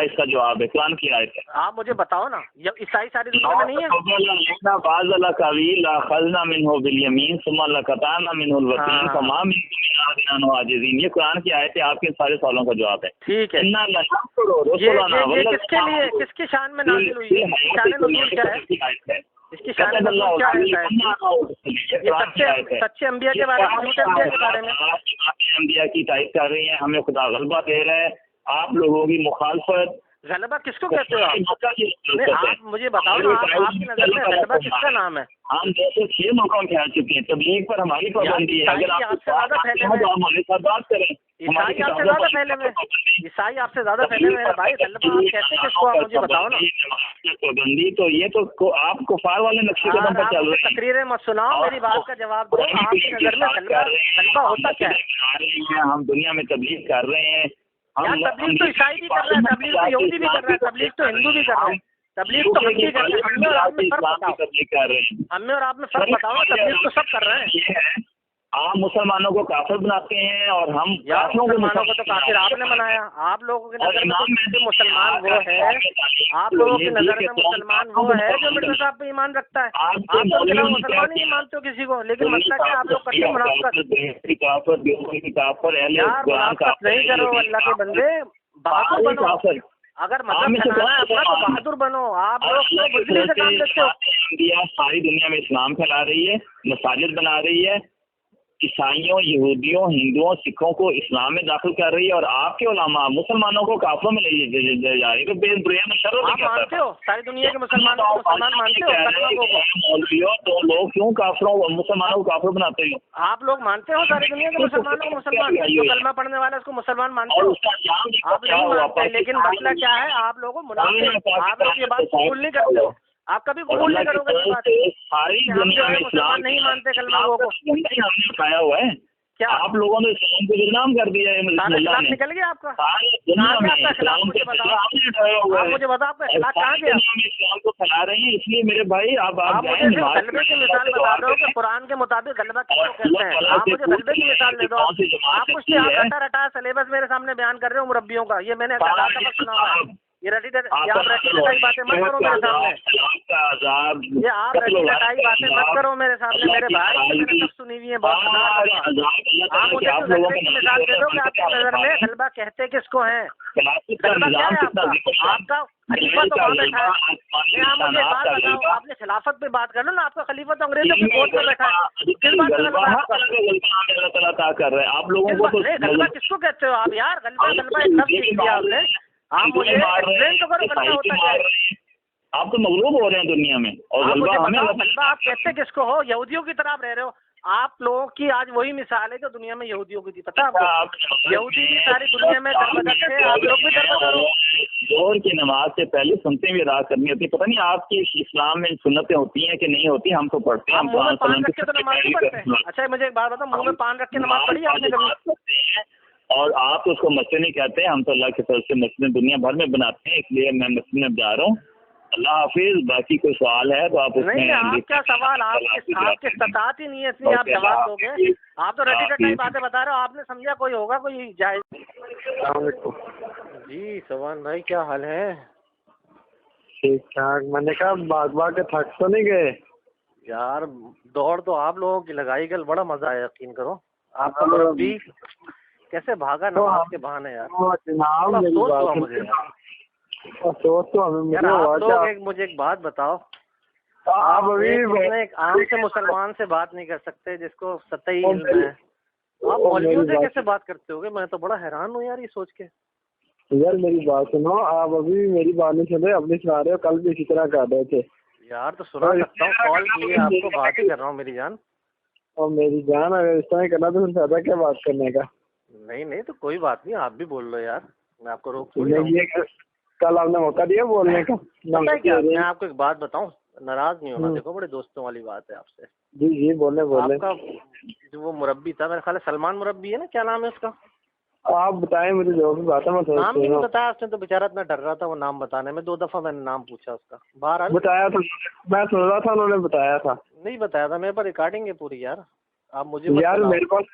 [SPEAKER 1] इसका जवाब है कुरान की आयत है। आप मुझे बताओ ना, ये ईसाई सारी दुनिया में नहीं है?
[SPEAKER 3] ये कुरान की आयत है, आपके सारे सवालों का जवाब है।
[SPEAKER 1] ठीक है, ये किसके लिए, किसकी शान में नाज़िल हुई है? शान नुज़ूल क्या है? इसकी शान क्या है? सच्चे अंबिया के बारे में, झूठे अंबिया के बारे में।
[SPEAKER 3] अंबिया की तारीफ कर रही हैं, हमें खुदा गलबा दे रहा है। आप लोगों की मुखालफत,
[SPEAKER 1] गलबा किसको कहते हो आप? आप मुझे बताओ ना, आपकी नजर में गलबा किसका नाम है?
[SPEAKER 3] हम 206 मौकों में फैल चुके हैं। तबलीग पर हमारी पाबंदी है। अगर आप हमारे साथ बात करें,
[SPEAKER 1] ईसाई आपसे ज्यादा फैले हुए, ईसाई आपसे ज्यादा फैले हुए हैं भाई। कलमा आप कहते किसको, आप मुझे बताओ ना।
[SPEAKER 3] पाबंदी तो ये तो आप कुफार वाले नक्शे कदम पर चल रहे हैं।
[SPEAKER 1] तकरीरें मत सुनाओ, मेरी बात का जवाब दो। आपकी नजर में कलमा होता क्या है?
[SPEAKER 3] हम दुनिया में तबलीग कर रहे हैं।
[SPEAKER 1] तबलीग तो ईसाई भी कर रहा है, तबलीग तो यहूदी भी कर रहा है, तबलीग तो हिंदू भी कर रहे हैं, तबलीग तो हम भी कर रहे हैं। हमें और आप में फर्क बताओ, हमें और आप में फर्क बताओ ना। तबलीग तो सब कर रहे हैं।
[SPEAKER 3] आप मुसलमानों को काफिर बनाते हैं और हम
[SPEAKER 1] मुसलमानों को तो काफिर आपने बनाया। आप लोगों की नजर में मुसलमान वो है, आप लोगों की नजर में मुसलमान वो है जो मिर्जा साहब पे ईमान रखता है। आप तो सिर्फ मुसलमान ही मानते हो किसी को, लेकिन मतलब क्या आप लोग कट्टर मुनाफिक नहीं करो। अल्लाह के बंदे बहादुर बनो, अगर मतलब फैलाना है अपना तो बहादुर बनो। आप लोग तो बुजदिली से काम लेते हो।
[SPEAKER 3] इंडिया सारी दुनिया में इस्लाम फैला रही है, मसाजिद बना रही है, ईसाइयों, यहूदियों, हिंदुओं, सिखों को इस्लाम में दाखिल कर रही है और आपके उलामा मुसलमानों को काफिरों में ले जा रही है। तो
[SPEAKER 1] आप मानते हो सारी दुनिया के मुसलमानों को मुसलमान मानते हो?
[SPEAKER 3] तो लोग क्यों काफिरों मुसलमानों को काफिर बनाते हो?
[SPEAKER 1] आप लोग मानते हो सारी दुनिया के मुसलमानों को मुसलमान? जो कलमा पढ़ने वाला उसको मुसलमान मानते हो? आप नहीं मानते, लेकिन मसला क्या है, आप लोगों मुनाफिक, आप लोग ये बात कबूल नहीं करते हो। आप कभी कबूल नहीं करोगे इस बात को।
[SPEAKER 3] सारी दुनिया में
[SPEAKER 1] मुसलमान नहीं मानते कलमा को।
[SPEAKER 3] हमने उठाया हुआ है क्या? आप लोगों ने इस्लाम को बदनाम कर दिया है।
[SPEAKER 1] निकल गया आपका, मुझे बताओ, आप मुझे बताओ आपका इस्लाम कहाँ गया?
[SPEAKER 3] इस्लाम को फैला रहे हैं, इसलिए मेरे भाई आप
[SPEAKER 1] मुझे गलबे की मिसाल बता दो कि कुरान के मुताबिक गलबा किसको कहते हैं। आप मुझे गलबे की मिसाल दे दो। आप कुछ रटा सिलेबस मेरे सामने बयान कर रहे हो मुरब्बियों का, ये मैंने सुना हुआ है। ये रटी रटाई बातें मत करो मेरे सामने। ये आप रटी रटाई बातें मत करो मेरे सामने मेरे भाई, मैंने सब सुनी हुई है बहुत। आप मुझे तो गलबे की मिसाल दे दो कि आपकी नजर में गलबा कहते किसको है? गलबा क्या है आपका खलीफा तो वहाँ बैठा है। आप मुझे बात बताओ, आपने खिलाफत पे बात कर लो ना। आपका खलीफा तो अंग्रेजों की कोर्ट में बैठा है। किस बात
[SPEAKER 3] कर रहे हैं आप लोगों को?
[SPEAKER 1] गलबा किसको कहते हो आप यार? गलबा एक लफ्ज़ सीख लिया आपने। आप मुझे एक्सप्लेन तो करो गलबा होता क्या है?
[SPEAKER 3] आप तो मगलूब हो रहे हैं दुनिया में और
[SPEAKER 1] गलबा आप कहते किसको हो? यहूदियों की तरह आप रह रहे हो। आप लोगों की आज वही मिसाल है जो दुनिया में यहूदियों की थी, पता है आपको? यहूदी भी सारी दुनिया में दरबदर थे, आप लोग भी दरबदर हो।
[SPEAKER 3] जोहर की नमाज से पहले सुनते हुए अदा करनी होती है। पता नहीं आपकी इस्लाम में सुन्नतें होती हैं कि नहीं होती, हम तो पढ़ते हैं।
[SPEAKER 1] मुंह में पान रख के तो नमाज नहीं पढ़ते हैं। अच्छा मुझे एक बात बताओ, मुंह में पान रख के नमाज पढ़ी आपने कभी?
[SPEAKER 3] और आप उसको मस्जिद नहीं कहते, हम तो अल्लाह की तरफ से मस्जिद दुनिया भर में बनाते हैं, इसलिए मैं मस्जिद में जा रहा हूँ। अल्लाह हाफिज। बाकी कोई सवाल है तो आप
[SPEAKER 1] नहीं, आप क्या सवाल, आपके सतात ही नहीं है इसलिए आप जवाब दोगे। आप तो रटी रटाई बातें बता रहे हो, आपने समझा कोई होगा कोई जायज? जी सवान भाई क्या हाल है?
[SPEAKER 2] ठीक ठाक। मैंने कहा भाग के थक तो नहीं गए
[SPEAKER 1] यार? दौड़ तो आप लोगों की लगाई गल, बड़ा मजा आया, यकीन करो। आपका मुरब्बी कैसे भागा नमाज के बहाने यार। मुझे एक बात बताओ, आप अभी एक आम से मुसलमान से बात नहीं कर सकते जिसको सतही इल्म है, आप मौलवियों से कैसे बात करते होगे? मैं तो बड़ा हैरान हूँ यार ये सोच के।
[SPEAKER 2] यार मेरी बात सुनो, आप अभी मेरी बात नहीं सुन रहे, अपनी सुना रहे हो। कल भी इसी तरह कर रहे थे
[SPEAKER 1] यार। तो सुना सकता हूँ, कॉल किए आपको, बात ही कर रहा हूँ मेरी जान।
[SPEAKER 2] और मेरी जान अगर इस तरह करना तो फिर फायदा क्या बात करने का?
[SPEAKER 1] नहीं तो कोई बात नहीं, आप भी बोल लो यार, मैं आपको रोक
[SPEAKER 2] कल आपने मौका दिया बोलने का।
[SPEAKER 1] मैं आपको एक बात बताऊं, नाराज नहीं होना, देखो बड़े दोस्तों वाली बात है आपसे।
[SPEAKER 2] जी बोले।
[SPEAKER 1] आपका जो वो मुरब्बी था, मेरे ख्याल है सलमान मुरब्बी है ना, क्या नाम है उसका?
[SPEAKER 2] आप बताएं मुझे जो भी बात है। मैं
[SPEAKER 1] नाम नहीं बताया उसने तो बेचारा इतना डर रहा था वो नाम बताने में। 2 दफा मैंने नाम पूछा उसका, बाहर
[SPEAKER 2] बताया था, मैं सुन रहा था, उन्होंने बताया था।
[SPEAKER 1] नहीं बताया था, मेरे पास रिकॉर्डिंग है पूरी यार। आप मुझे
[SPEAKER 2] यार मेरे पास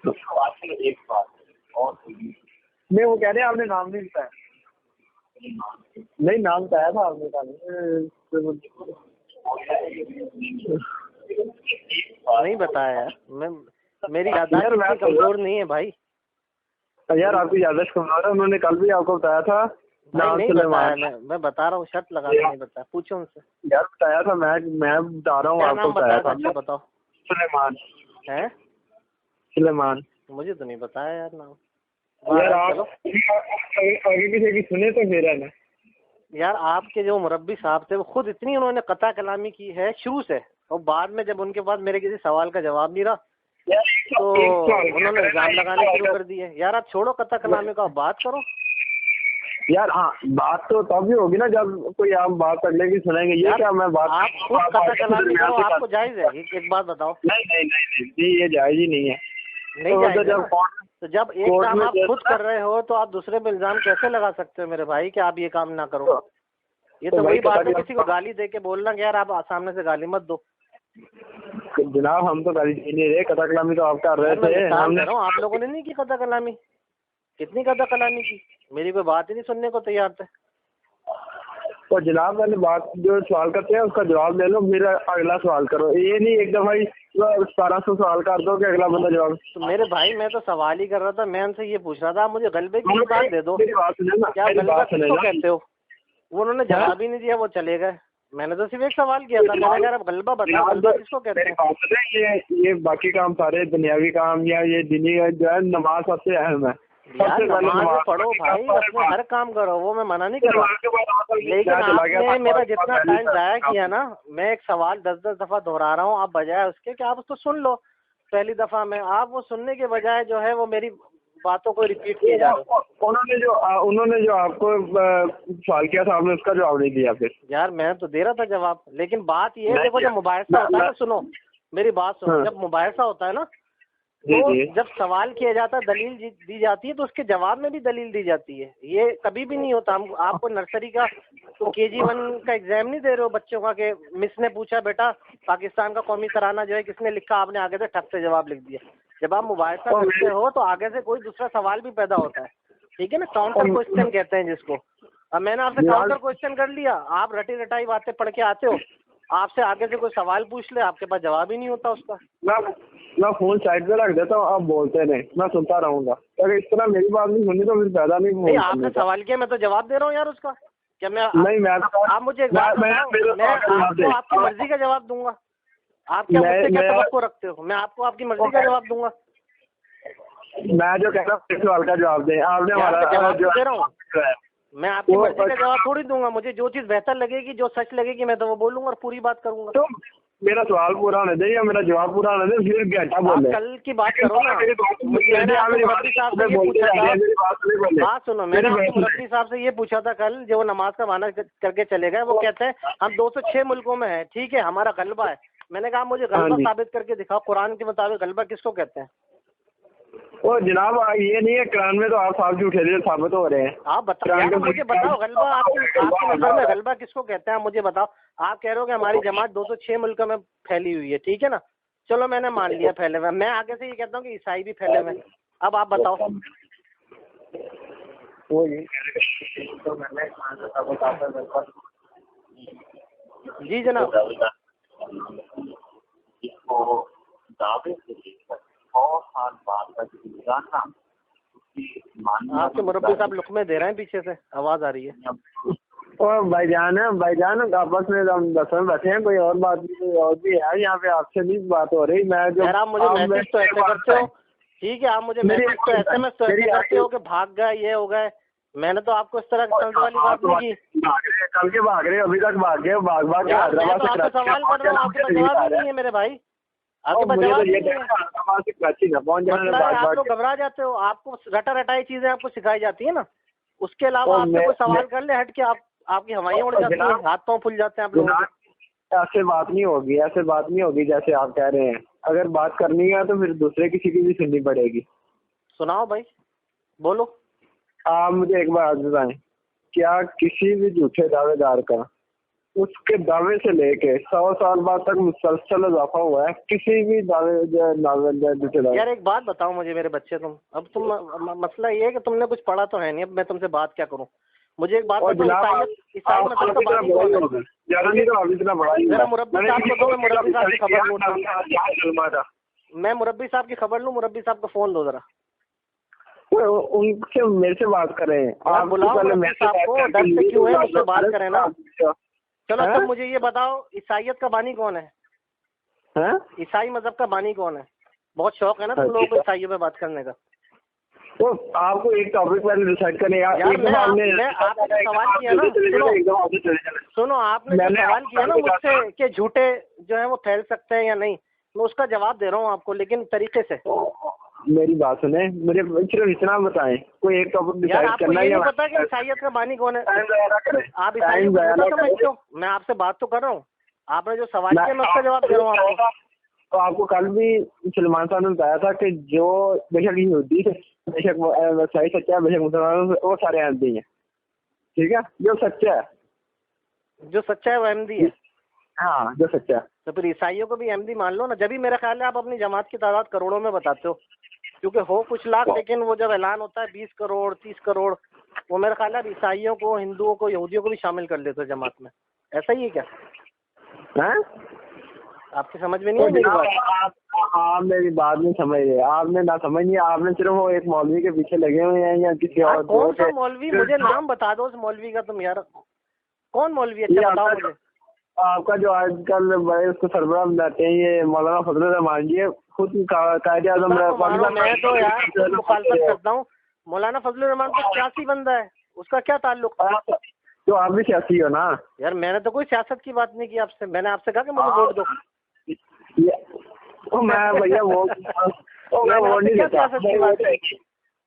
[SPEAKER 2] एक बात और नहीं, वो कह रहे हैं आपने नाम नहीं बताया। नहीं नाम बताया था आपने का
[SPEAKER 1] नहीं बताया यार। मेरी याददाश्त कमजोर नहीं है भाई।
[SPEAKER 2] यार आपकी याददाश्त कमजोर है, उन्होंने कल भी आपको बताया था।
[SPEAKER 1] नहीं बताया, मैं बता रहा हूँ, शर्त लगा के नहीं बताया, पूछो उनसे।
[SPEAKER 2] यार बताया था, मैं बता रहा हूँ आपको, बताया था।
[SPEAKER 1] अच्छा बताओ।
[SPEAKER 2] सुलेमान
[SPEAKER 1] है?
[SPEAKER 2] सुलेमान।
[SPEAKER 1] मुझे तो नहीं बताया यार नाम।
[SPEAKER 2] यार आप आगे किसी की सुने तो फिर है ना
[SPEAKER 1] यार। आपके जो मुरब्बी साहब थे वो खुद इतनी उन्होंने कता कलामी की है शुरू से, और बाद में जब उनके पास मेरे किसी सवाल का जवाब नहीं रहा तो उन्होंने इल्जाम लगाने शुरू कर दिए। यार आप छोड़ो कथा कलामी का, बात करो
[SPEAKER 2] यार। हाँ, बात तो तभी होगी ना जब कोई आप बात अगले की सुनेंगे। ये क्या मैं बात
[SPEAKER 1] आप खुद कथा कलामी करो, आपको जायज है? एक बात बताओ।
[SPEAKER 2] नहीं, ये जायज ही नहीं है।
[SPEAKER 1] नहीं जायज है। तो जब एक काम आप खुद कर रहे हो तो आप दूसरे पे इल्जाम कैसे लगा सकते हो मेरे भाई कि आप ये काम ना करो? ये तो वही बात है किसी को गाली दे के बोलना कि यार आप सामने से गाली मत दो।
[SPEAKER 2] जनाब हम तो गाली दे नहीं रहे, कथा कलामी तो आप कर रहे थे।
[SPEAKER 1] आप लोगों ने नहीं की कथा कलामी? कितनी कथा कलामी की? मेरी कोई बात ही नहीं सुनने को तैयार थे।
[SPEAKER 2] तो जनाब मैंने बात जो सवाल करते हैं उसका जवाब ले लो, फिर अगला सवाल करो। ये नहीं एक दफा ही 1700 सवाल कर दो कि अगला बंदा जवाब।
[SPEAKER 1] तो मेरे भाई मैं तो सवाल ही कर रहा था, मैं उनसे ये पूछ रहा था आप मुझे गलबे की बात दे दो। क्या गलबा किसको कहते हो? वो उन्होंने जवाब ही नहीं दिया, वो चले गए। मैंने तो सिर्फ एक सवाल किया था, मैंने कहा अब गलबा बताओ, गलबा किसको कहते हैं?
[SPEAKER 2] ये बाकी काम सारे दुनियावी काम या ये दिनी जो है नमाज सबसे अहम है।
[SPEAKER 1] यार नमाज पढ़ो भाई, अपने हर काम करो, वो मैं मना नहीं कर रहा, लेकिन आपने मेरा जितना टाइम जाया किया ना, मैं एक सवाल 10-10 दफा दोहरा रहा हूँ, आप बजाय उसके कि आप उसको सुन लो पहली दफा में, आप वो सुनने के बजाय जो है वो मेरी बातों को रिपीट किए जा रहे हो।
[SPEAKER 2] उन्होंने जो आपको सवाल किया था आपने उसका जवाब नहीं दिया। फिर
[SPEAKER 1] यार मैं तो दे रहा था जवाब, लेकिन बात ये है देखो, जब मुबाहिसा होता है ना, सुनो मेरी बात सुनो, जब मुबाहिसा होता है ना तो जब सवाल किया जाता है, दलील दी जाती है, तो उसके जवाब में भी दलील दी जाती है। ये कभी भी नहीं होता। हम आपको नर्सरी का तो KG1 का एग्जाम नहीं दे रहे हो बच्चों का कि मिस ने पूछा बेटा पाकिस्तान का कौमी तराना जो है किसने लिखा, आपने आगे से ठप से जवाब लिख दिया। जब आप मुबाहिसा करते हो तो आगे से कोई दूसरा सवाल भी पैदा होता है, ठीक है ना, काउंटर क्वेश्चन कहते हैं जिसको। अब मैंने आपसे काउंटर क्वेश्चन कर लिया, आप रटी रटाई बातें पढ़ के आते हो, आपसे आगे से कोई सवाल पूछ ले, आपके पास जवाब ही नहीं होता उसका।
[SPEAKER 2] मैं फोन साइड पे रख देता हूँ, आप बोलते नहीं, मैं सुनता रहूंगा। अगर इस तरह मेरी बात नहीं सुनी तो फिर फायदा नहीं।
[SPEAKER 1] आपने सवाल किया, मैं तो जवाब दे रहा हूँ यार उसका। क्या मैं आप मुझे मैं आपकी मर्जी का जवाब दूंगा? आप क्या मुझसे क्या तवक्को रखते हो? मैं आपको आपकी मर्जी का जवाब दूंगा।
[SPEAKER 2] मैं जो कह रहा हूँ सवाल का जवाब दें, आपने हमारा
[SPEAKER 1] जवाब दे रहा हूँ। मैं आपकी मर्जी का जवाब थोड़ी दूंगा, मुझे जो चीज बेहतर लगेगी, जो सच लगेगी, मैं तो वो बोलूंगा और पूरी बात करूंगा।
[SPEAKER 2] तो मेरा सवाल पूरा होने दे या मेरा जवाब पूरा होने दे, फिर घंटा बोले।
[SPEAKER 1] कल की बात करो ना, मैंने मुरब्बी साहब से ये पूछा था, बात सुनो, मैंने मुरब्बी साहब से ये पूछा था कल, जो नमाज का बहाना करके चले गए, वो कहते हैं हम 206 मुल्कों में है, ठीक है, हमारा गलबा है। मैंने कहा मुझे गलबा साबित करके दिखाओ, कुरान के मुताबिक गलबा किसको कहते हैं?
[SPEAKER 2] ओ जनाब ये नहीं है, कुरान में तो आप साहब झूठे साबित हो रहे हैं।
[SPEAKER 1] आप बताओ, मुझे बताओ गलबा आपकी नजर में गलबा किसको कहते हैं? मुझे बताओ। आप कह रहे हो कि हमारी जमात 206 मुल्कों में फैली हुई है, ठीक है ना, चलो मैंने मान लिया फैले हुए। मैं आगे से ये कहता हूँ कि ईसाई भी फैले हुए। अब आप बताओ। जी जनाब। आपके मुरब्बी साहब लुकमे दे रहे हैं, पीछे से आवाज आ रही है।
[SPEAKER 2] और भाईजान आपस में हम बस में बैठे हैं, कोई और बात भी और भी है यहाँ पे, आपसे भी बात हो रही। मैं जो
[SPEAKER 1] आप मुझे मैसेज तो ऐसे करते हो, ठीक है, आप मुझे मैसेज तो SMS तो ऐसे करते हो कि भाग गए, ये हो गए। मैंने तो आपको इस तरह तंज वाली बात नहीं की।
[SPEAKER 2] कल के भाग रहे, अभी तक भाग गए, भाग
[SPEAKER 1] सवाल कर रहा हूँ, आपके पास जवाब ही नहीं है मेरे भाई, आपके पास जवाब नहीं है। आप लोग घबरा जाते हो, आपको रटा रटाई चीजें आपको सिखाई जाती है ना, उसके अलावा आपसे कोई सवाल कर ले हट के आपकी हवाइयाँ उड़ जाती हैं, हाथ पाँव फूल जाते हैं आप लोगों के।
[SPEAKER 2] ऐसे बात नहीं होगी जैसे आप कह रहे हैं। अगर बात करनी है तो फिर दूसरे किसी की भी सुननी पड़ेगी।
[SPEAKER 1] सुनाओ भाई, बोलो।
[SPEAKER 2] आप मुझे एक बात बताएं, क्या किसी भी झूठे दावेदार का उसके दावे से लेके 100 साल बाद तक मुसलसल इजाफा हुआ है? किसी भी दावे
[SPEAKER 1] यार एक बात बताओ मुझे मेरे बच्चे, तुम मसला ये है कि तुमने कुछ पढ़ा तो है नहीं, अब मैं तुमसे बात क्या करूं? मुझे एक बात बताओ, ईसाई मतलब का बानी कौन है? मेरा मुरब्बी साहब को दो, मैं मुरब्बी साहब की खबर लूँ। मैं मुरब्बी साहब की खबर लूँ, मुरब्बी साहब को फोन दो जरा,
[SPEAKER 2] उनसे मेरे से बात करें। आप
[SPEAKER 1] बुलाओ मुरब्बी साहब को, डर से क्यों है, मुझसे बात करें ना। चलो तब मुझे ये बताओ, ईसाइयत का बानी कौन है? ईसाई मजहब का बानी कौन है? बहुत शौक है ना तुम लोगों को ईसाइयों पे बात करने का।
[SPEAKER 2] तो आपको एक टॉपिक पर डिसाइड करने
[SPEAKER 1] यार आपने सवाल किया ना, सुनो आपने सवाल किया ना मुझसे कि झूठे जो है वो फैल सकते हैं या नहीं, मैं उसका जवाब दे रहा हूँ आपको, लेकिन तरीके से।
[SPEAKER 2] मेरी बात सुने, मुझे सिर्फ इतना बताएं, कोई एक टॉपिक डिसाइड करना है।
[SPEAKER 1] ये नहीं पता कि ईसाइयत का बानी कौन है? आप ईसाइयत को समझते हो? मैं आपसे बात तो कर रहा हूँ, आपने जो सवाल किया मैं उसका जवाब दे रहा हूँ आपको।
[SPEAKER 2] तो आपको कल भी सलमान साहब ने बताया था कि जो बेशक यहूदी है, बेशक सही सच्चा है, बेशक मुसलमान, वो सारे अहमदी हैं, ठीक है? जो सच्चा है
[SPEAKER 1] वो अहमदी है।
[SPEAKER 2] हाँ, जो सच्चा है।
[SPEAKER 1] तो फिर ईसाइयों को भी अहमदी मान लो ना। जब भी मेरा ख्याल है आप अपनी जमात की तादाद करोड़ों में बताते हो, क्योंकि हो कुछ लाख, लेकिन वो जब ऐलान होता है 20 करोड़ 30 करोड़, वो मेरा ख्याल है ईसाइयों को, हिंदुओं को, यहूदियों को भी शामिल कर लेते हो जमात में। ऐसा ही है क्या? आपकी समझ में नहीं है मेरी बात?
[SPEAKER 2] आप मेरी बात नहीं समझ रहे, आपने ना समझ नहीं, आपने सिर्फ वो एक मौलवी के पीछे लगे हुए हैं या किसी और।
[SPEAKER 1] कौन सा मौलवी? मुझे नाम बता दो उस मौलवी का तुम यार। कौन मौलवी? अच्छा बताओ मुझे।
[SPEAKER 2] आपका जो आजकल बड़े उसको सरबराह बनाते हैं, ये मौलाना फजलुर रहमान जी, खुद कायदे आज़म।
[SPEAKER 1] मैं तो यार मुखालफत करता हूँ। मौलाना फजलुर रहमान तो सियासी बंदा है, उसका क्या ताल्लुक?
[SPEAKER 2] तो आप भी सियासी हो ना?
[SPEAKER 1] यार मैंने तो कोई सियासत की बात नहीं की आपसे। मैंने आपसे कहा कि मुझे वोट दो।
[SPEAKER 2] तो मैं भैया वोट नहीं देता,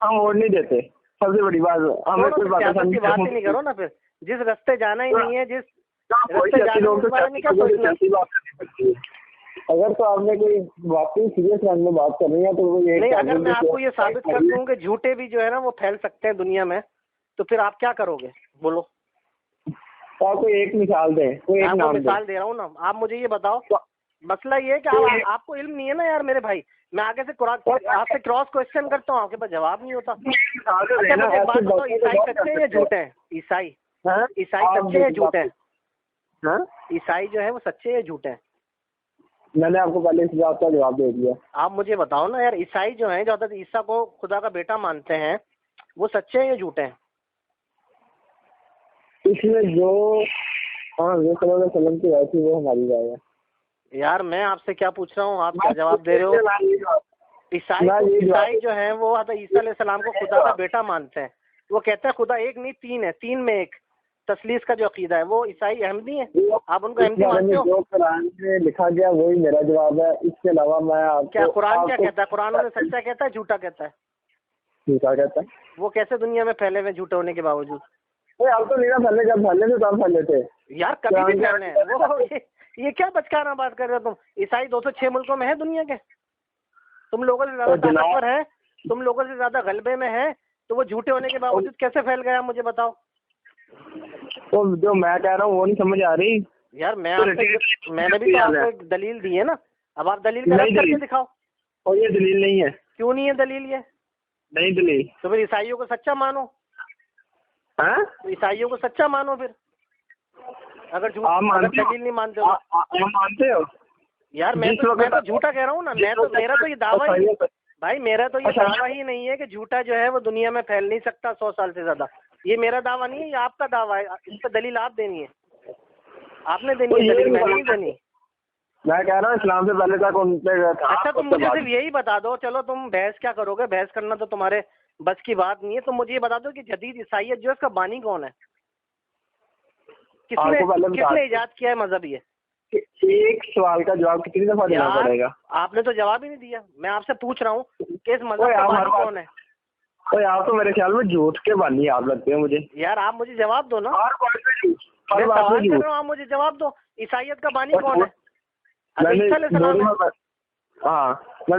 [SPEAKER 2] हम वोट नहीं देते। सबसे बड़ी बात, हमें कोई बात
[SPEAKER 1] ही नहीं करो ना। फिर जिस रास्ते जाना ही नहीं है, जिस
[SPEAKER 2] अगर तो आपने कोई वाकई सीरियस रंग में बात करनी है तो वो ये
[SPEAKER 1] नहीं, अगर मैं आपको ये साबित कर दूं कि झूठे भी जो है ना वो फैल सकते हैं दुनिया में, तो फिर आप क्या करोगे बोलो?
[SPEAKER 2] तो आप कोई एक मिसाल दें, कोई एक नाम
[SPEAKER 1] मिसाल दे रहा हूँ ना। आप मुझे ये बताओ, मसला ये है कि आपको इल्म नहीं है ना यार मेरे भाई। मैं आगे से आपसे क्रॉस क्वेश्चन करता हूँ, आपके पास जवाब नहीं होता। अच्छा मुझे एक बात बताओ, ईसाई सच्चे हैं या झूठे हैं? ईसाई सच्चे हैं झूठे हैं? ईसाई जो है वो सच्चे हैं झूठे हैं?
[SPEAKER 2] मैंने आपको पहले इस बात का जवाब दे दिया।
[SPEAKER 1] आप मुझे बताओ ना यार, ईसाई जो हैं, जो हज़रत ईसा को खुदा का बेटा मानते हैं, वो सच्चे हैं या झूठे हैं?
[SPEAKER 2] इसमें जो वसल्लम की राय थी वो हमारी राय है।
[SPEAKER 1] यार मैं आपसे क्या पूछ रहा हूँ, आप क्या जवाब दे रहे हो? ईसाई जो है वो हज़रत ईसा अलैहिस्सलाम को खुदा का बेटा मानते हैं। वो कहते हैं खुदा एक नहीं तीन है, तीन में एक। तस्लीस का जो अकीदा है, वो ईसाई अहमदी है। आप उनको अहमदी मानते हो?
[SPEAKER 2] जो कुरान में लिखा गया वही मेरा जवाब है। इसके अलावा मैं
[SPEAKER 1] क्या कुरान क्या कहता है? कुरान में सच्चा कहता है झूठा कहता है?
[SPEAKER 2] झूठा कहता है।
[SPEAKER 1] वो कैसे दुनिया में फैले हुए झूठे होने के बावजूद?
[SPEAKER 2] आप तो नहीं ना फैले, जब फैले थे तब फैले थे
[SPEAKER 1] यार। कभी भी फैले हैं वो। ये क्या बचकाना बात कर रहे हो तुम? ईसाई 206 मुल्कों में है दुनिया के। तुम लोगों से ज्यादा ताकतवर है, तुम लोगों से ज्यादा गलबे में है, तो वो झूठे होने के बावजूद कैसे फैल गया मुझे बताओ?
[SPEAKER 2] तो जो मैं कह रहा हूँ वो नहीं समझ आ रही
[SPEAKER 1] यार। मैंने भी तो आपको एक दलील दी है ना, अब आप दलील का रद्द करके दिखाओ।
[SPEAKER 2] और ये दलील नहीं है।
[SPEAKER 1] क्यों नहीं है दलील? ये
[SPEAKER 2] नहीं दलील।
[SPEAKER 1] तो फिर ईसाइयों को सच्चा मानो। तो ईसाइयों को सच्चा मानो फिर, अगर दलील नहीं मानते हो।
[SPEAKER 2] मानते हो
[SPEAKER 1] यार? मैं तो झूठा कह रहा हूँ ना। मेरा तो ये दावा ही भाई, मेरा तो ये दावा ही नहीं है कि झूठा जो है वो दुनिया में फैल नहीं सकता 100 साल से ज्यादा। ये मेरा दावा नहीं है, ये आपका दावा है। इस पर दलील आप देनी है, आपने देनी है दलील, मैंने नहीं देनी।
[SPEAKER 2] मैं कह रहा हूँ इस्लाम से पहले तक उन पे था।
[SPEAKER 1] अच्छा तुम मुझे सिर्फ यही बता दो, चलो तुम बहस क्या करोगे, बहस करना तो तुम्हारे बस की बात नहीं है। तुम मुझे ये बता दो कि जदीद ईसाइयत जो है इसका बानी कौन है? किसने इजाद किया है मजहब? ये
[SPEAKER 2] एक सवाल का जवाब कितनी दफा देना पड़ेगा?
[SPEAKER 1] आपने तो जवाब ही नहीं दिया। मैं आपसे पूछ रहा हूँ कि इस मजहब का बानी कौन है?
[SPEAKER 2] आप तो मेरे ख्याल में झूठ के बानी आप लगते हो मुझे।
[SPEAKER 1] यार आप मुझे जवाब दो ना।
[SPEAKER 2] मैं सवाल कर रहा हूँ,
[SPEAKER 1] आप मुझे जवाब दो। ईसाइयत का बानी कौन है?
[SPEAKER 2] मैंने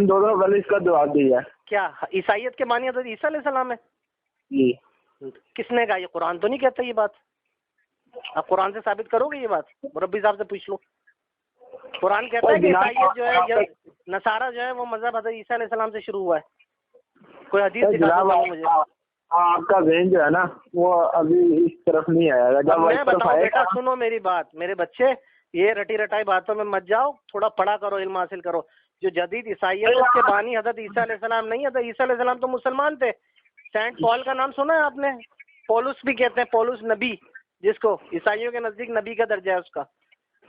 [SPEAKER 2] दोनों पहले इसका जवाब दिया। क्या
[SPEAKER 1] ईसाइयत के बानी हज़रत ईसा अलैहिस्सलाम है?
[SPEAKER 2] जी।
[SPEAKER 1] किसने कहा? ये कुरान तो नहीं कहता ये बात। आप कुरान से साबित करोगे ये बात? मुरब्बी साहब से पूछ लो। कुरान कहता है कि ईसाइयत जो है, नसारा जो है, वो मजहब हज़रत ईसा अलैहिस्सलाम से शुरू हुआ है। कोई हदीस दिखा दो मुझे।
[SPEAKER 2] आपका ज़हन जो है ना वो अभी इस तरफ नहीं आया। जब
[SPEAKER 1] मैं बताऊं बेटा, सुनो मेरी बात, मेरे बच्चे, ये रटी रटाई बातों में मत जाओ, थोड़ा पढ़ा करो, इल्म हासिल करो। जो जदीद ईसाइयत उसके बानी हज़रत ईसा अलैहिस्सलाम नहीं। हज़रत ईसा अलैहिस्सलाम तो मुसलमान थे। सेंट पॉल का नाम सुना है आपने? पौलुस भी कहते हैं, पौलुस नबी, जिसको ईसाइयों के नजदीक नबी का दर्जा है उसका।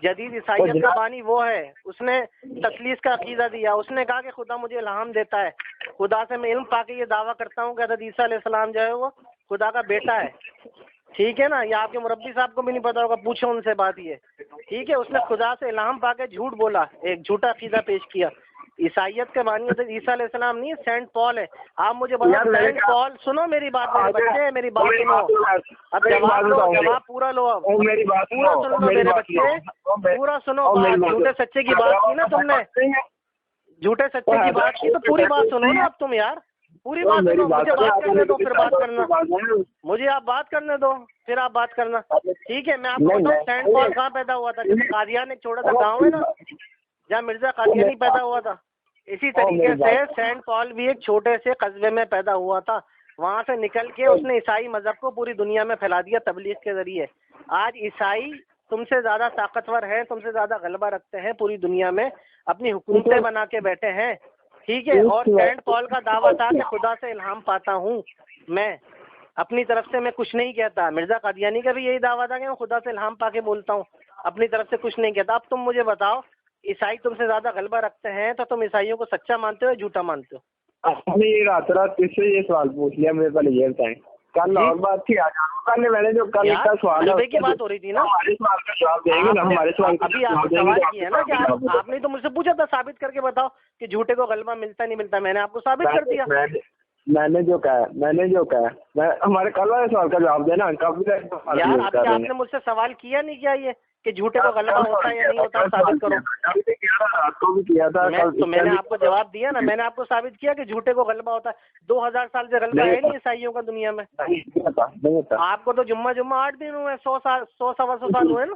[SPEAKER 1] जदीद ईसाइयत का बानी वो है, उसने तस्लीस का अकीदा दिया। उसने कहा कि खुदा मुझे इल्हाम देता है, खुदा से मैं इल्म पाके ये दावा करता हूँ कि हज़रत ईसा अलैहिस्सलाम जो है वो खुदा का बेटा है। ठीक है ना, ये आपके मुरब्बी साहब को भी नहीं पता होगा, पूछो उनसे बात ये। ठीक है, उसने खुदा से इल्हाम पाके झूठ बोला, एक झूठा अकीदा पेश किया। ईसाइयत के मानिए तो ईसा अलैहिस्सलाम नहीं है, सेंट पॉल है। आप मुझे बताओ सेंट पॉल, सुनो मेरी बात, मेरे बच्चे मेरी बात सुनो, अब जवाब लो, जवाब पूरा लो, अब पूरा सुन लो मेरे बच्चे, पूरा सुनो बात। झूठे सच्चे की बात की ना तुमने, झूठे सच्चे की बात की तो पूरी बात सुनो ना अब तुम यार, पूरी बात सुनो। मुझे बात करने दो फिर बात करना, मुझे आप बात करने दो फिर आप बात करना। ठीक है, मैं आपको बताऊँ सेंट पॉल कहाँ पैदा हुआ था? जैसे कादियान एक छोटा सा गाँव है ना जहाँ मिर्जा कादियानी पैदा हुआ था, इसी तरीके से सेंट पॉल भी एक छोटे से कस्बे में पैदा हुआ था। वहाँ से निकल के उसने ईसाई मजहब को पूरी दुनिया में फैला दिया तबलीग के जरिए। आज ईसाई तुमसे ज्यादा ताकतवर है, तुमसे ज्यादा गलबा रखते हैं पूरी दुनिया में, अपनी हुकूमतें बना के बैठे हैं। ठीक है, और सेंट पॉल का दावा था कि खुदा से इल्हाम पाता हूँ मैं, अपनी तरफ से मैं कुछ नहीं कहता। मिर्जा कादियानी का भी यही दावा था कि मैं खुदा से इल्हाम पाके बोलता हूँ, अपनी तरफ से कुछ नहीं कहता। अब तुम मुझे बताओ, ईसाई तुमसे ज्यादा गलबा रखते हैं तो तुम ईसाइयों को सच्चा मानते हो या झूठा मानते हो?
[SPEAKER 2] आपने ये रात किससे ये सवाल पूछ लिया, मेरे पहले ये बताएं। कल और बात थी, आज कल मैंने जो कल का सवाल है की बात हो रही थी ना, हमारे सवाल का जवाब देंगे ना, हमारे सवाल का
[SPEAKER 1] अभी आपने सवाल किया ना कि आपने तो मुझसे पूछा था साबित करके बताओ कि झूठे को गलबा मिलता नहीं मिलता, मैंने आपको साबित कर दिया।
[SPEAKER 2] मैंने जो कहा मैं हमारे कल वाले सवाल का जवाब देना। कब
[SPEAKER 1] यार आपने मुझसे सवाल किया नहीं क्या ये कि झूठे को गलबा होता है या नहीं होता, साबित करो।
[SPEAKER 2] रात को भी किया था
[SPEAKER 1] तो मैंने आपको जवाब दिया ना, मैंने आपको साबित किया कि झूठे को गलबा होता है। 2000 साल से गलबा है नहीं ईसाइयों का दुनिया में। आपको तो जुम्मा 8 दिन हुए, 100 सवा 100 साल हुए ना।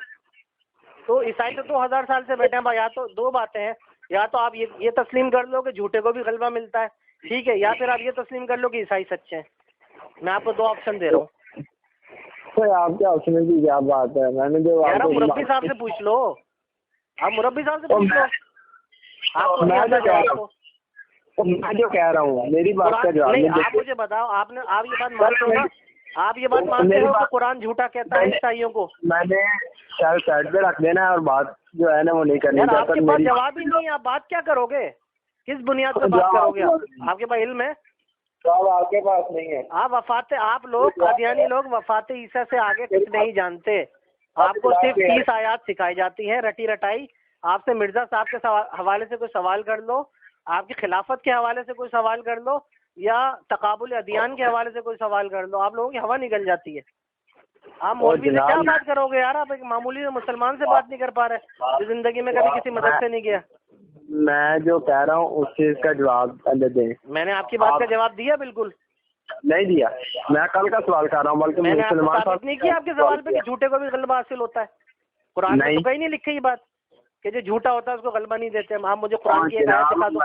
[SPEAKER 1] तो ईसाई तो 2000 साल से बैठे हैं भाई। या तो दो बातें हैं, या तो आप ये तस्लीम कर लो कि झूठे को भी गलबा मिलता है, ठीक है, या फिर आप ये तस्लीम कर लो कि ईसाई सच्चे हैं। मैं आपको 2 ऑप्शन दे रहा हूँ।
[SPEAKER 2] तो आपके ऑप्शन की क्या बात है? मैंने जो
[SPEAKER 1] यार मुरब्बी साहब से पूछ लो, आप मुरब्बी साहब से पूछ लो। आपको
[SPEAKER 2] मैं जो कह रहा हूँ मेरी बात का जवाब
[SPEAKER 1] नहीं। आप मुझे बताओ, आप ये बात मानते हो ना? आप ये बात मानते हो कि कुरान झूठा कहता है ईसाइयों को? मैंने
[SPEAKER 2] शायद साइड पे रख देना है और बात जो है ना वो नहीं करनी।
[SPEAKER 1] आपके पास जवाब ही नहीं है, आप बात क्या करोगे? किस बुनियाद पर बात करोगे? आपके पास इल्म है?
[SPEAKER 2] तो अब आपके पास नहीं है।
[SPEAKER 1] आप लोग कादियानी लोग वफात ईसा से आगे कुछ नहीं जानते। आपको सिर्फ 30 आयात सिखाई जाती है रटी रटाई। आपसे मिर्जा साहब के हवाले से कोई सवाल कर लो, आपकी खिलाफत के हवाले से कोई सवाल कर लो, या तकाबुल अदियान के हवाले से कोई सवाल कर लो, आप लोगों की हवा निकल जाती है। आप मौलवी से क्या बात करोगे यार? आप एक मामूली मुसलमान से बात नहीं कर पा रहे जो जिंदगी में कभी किसी मदद से नहीं गया।
[SPEAKER 2] मैं जो कह रहा हूँ उस चीज का जवाब पहले दें।
[SPEAKER 1] मैंने आपकी बात का जवाब दिया? बिल्कुल नहीं
[SPEAKER 2] दिया। मैं कल का सवाल कर रहा हूँ, बल्कि
[SPEAKER 1] मैंने साबित नहीं किया आपके सवाल पे कि झूठे को भी गलबा हासिल होता है। कुरान में तो कहीं नहीं लिखी ये बात कि जो झूठा होता है उसको गलबा नहीं देते। आप मुझे कुरान की एक आयत दिखा दो।